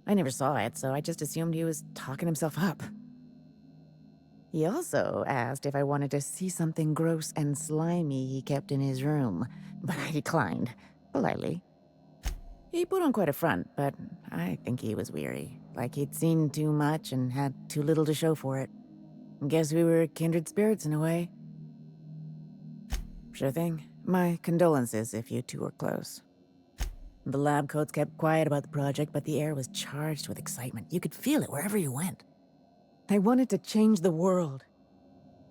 I never saw it, so I just assumed he was talking himself up. He also asked if I wanted to see something gross and slimy he kept in his room, but I declined, politely. He put on quite a front, but I think he was weary, like he'd seen too much and had too little to show for it. Guess we were kindred spirits in a way. Sure thing. My condolences if you two were close. The lab coats kept quiet about the project, but the air was charged with excitement. You could feel it wherever you went. I wanted to change the world.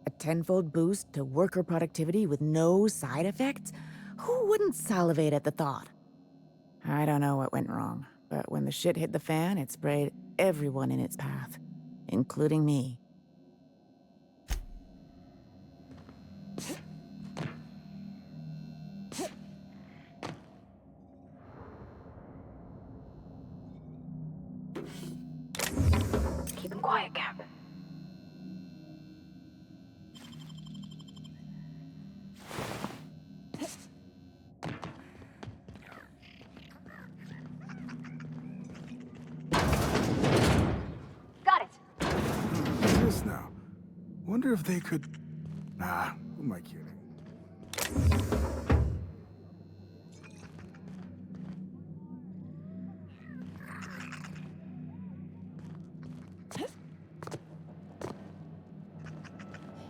A tenfold boost to worker productivity with no side effects? Who wouldn't salivate at the thought? I don't know what went wrong, but when the shit hit the fan, it sprayed everyone in its path, including me. Keep him quiet, Cap. Got it. This now. Wonder if they could... Nah, who am I kidding?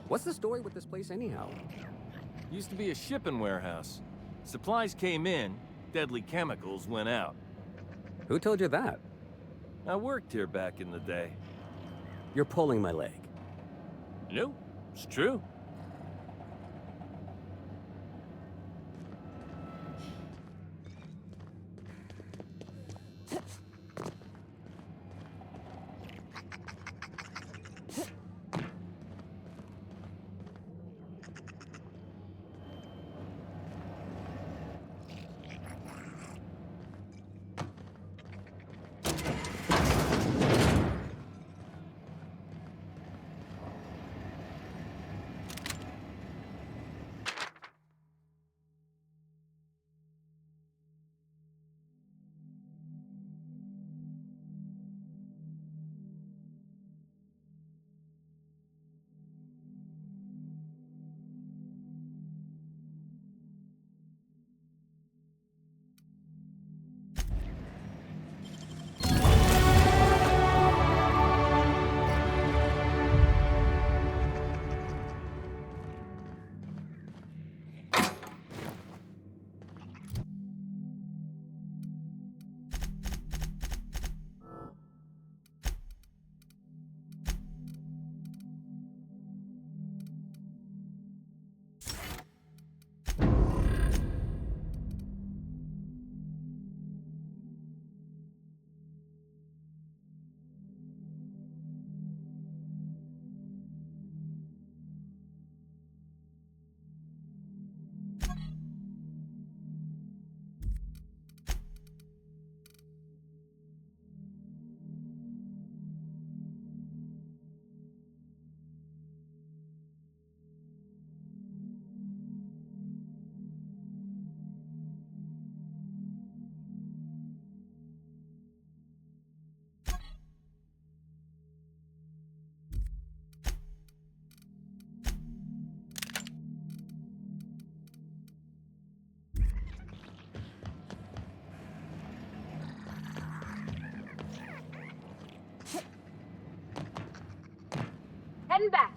What's the story with this place anyhow? Used to be a shipping warehouse. Supplies came in, deadly chemicals went out. Who told you that? I worked here back in the day. You're pulling my leg. No, it's true. Stand back.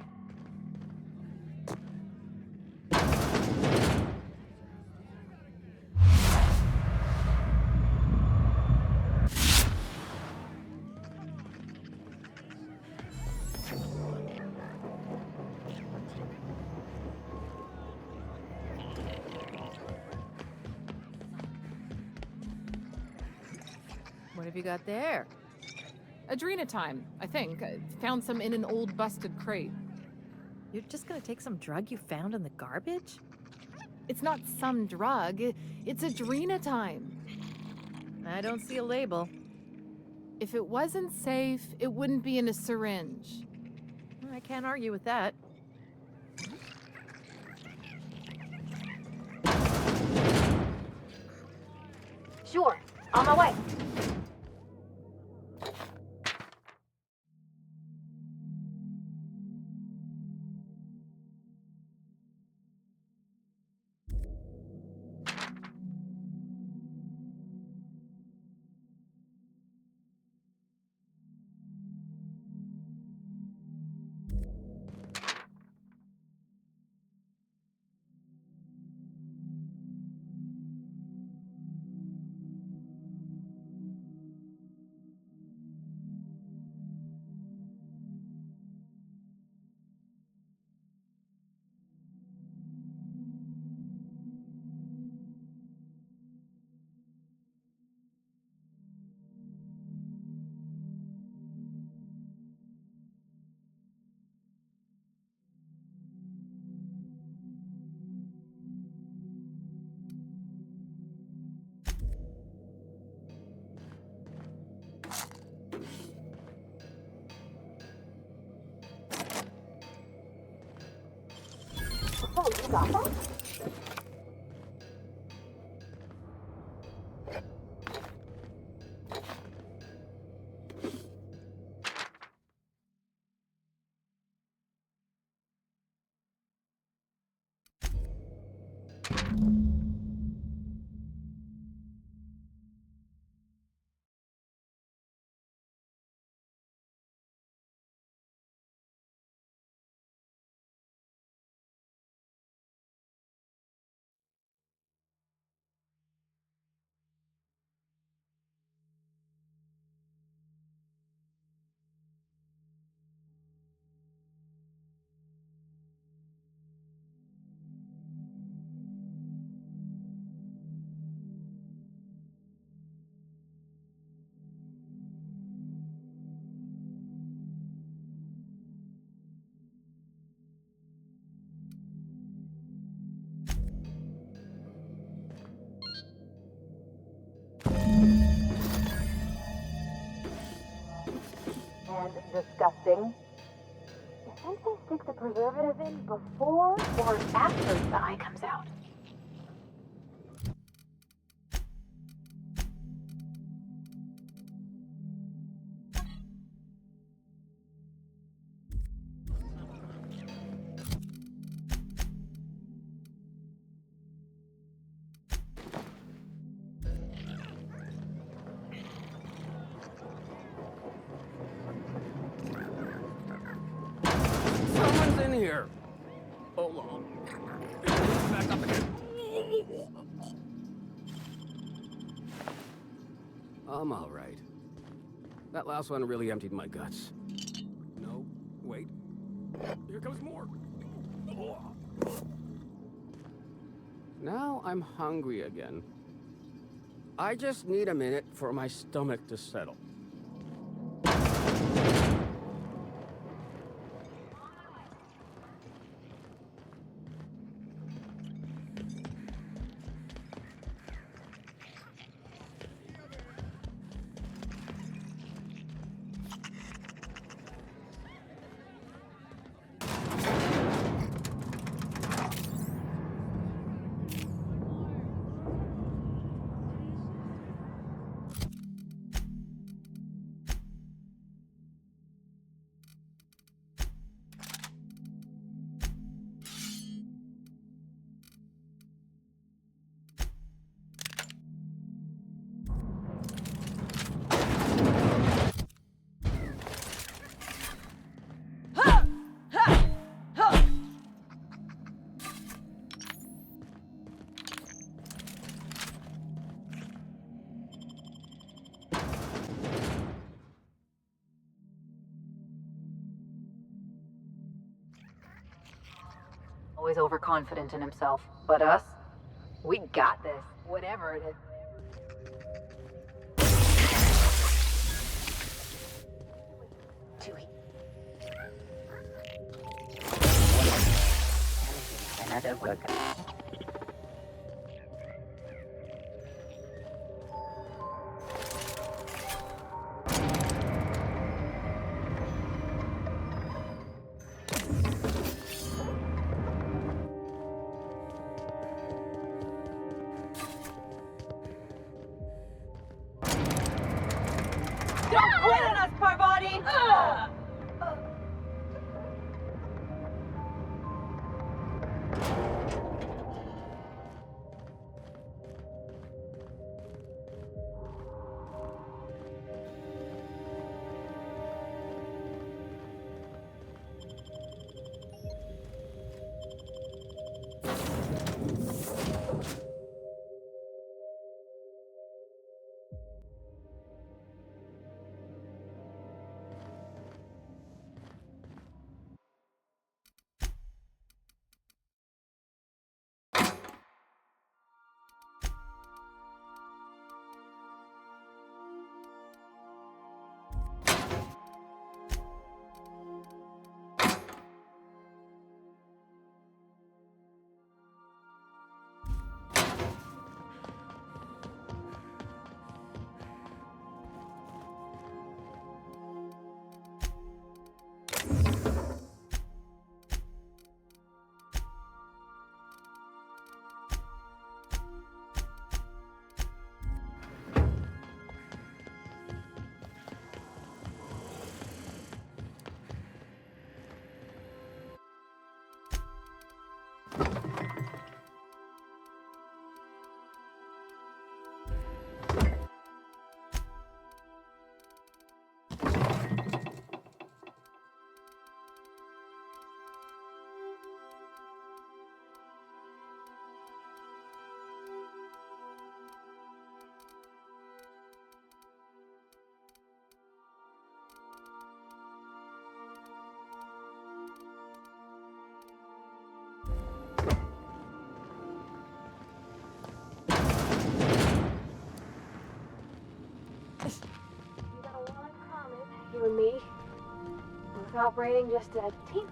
What have you got there? Adrenatime, I think. I found some in an old busted crate. You're just gonna take some drug you found in the garbage? It's not some drug. It's adrenatime. I don't see a label. If it wasn't safe, it wouldn't be in a syringe. I can't argue with that. Sure, on my way. Oh, you got that? And disgusting. You think they stick the preservative in before or after the eye comes out? Someone's in here. Hold on. Back up again. I'm all right. That last one really emptied my guts. No, wait. Here comes more. Now I'm hungry again. I just need a minute for my stomach to settle. Always overconfident in himself. But us? We got this. Whatever it is. Another worker. Don't quit on us, Parvati! You and me, both operating just a teensy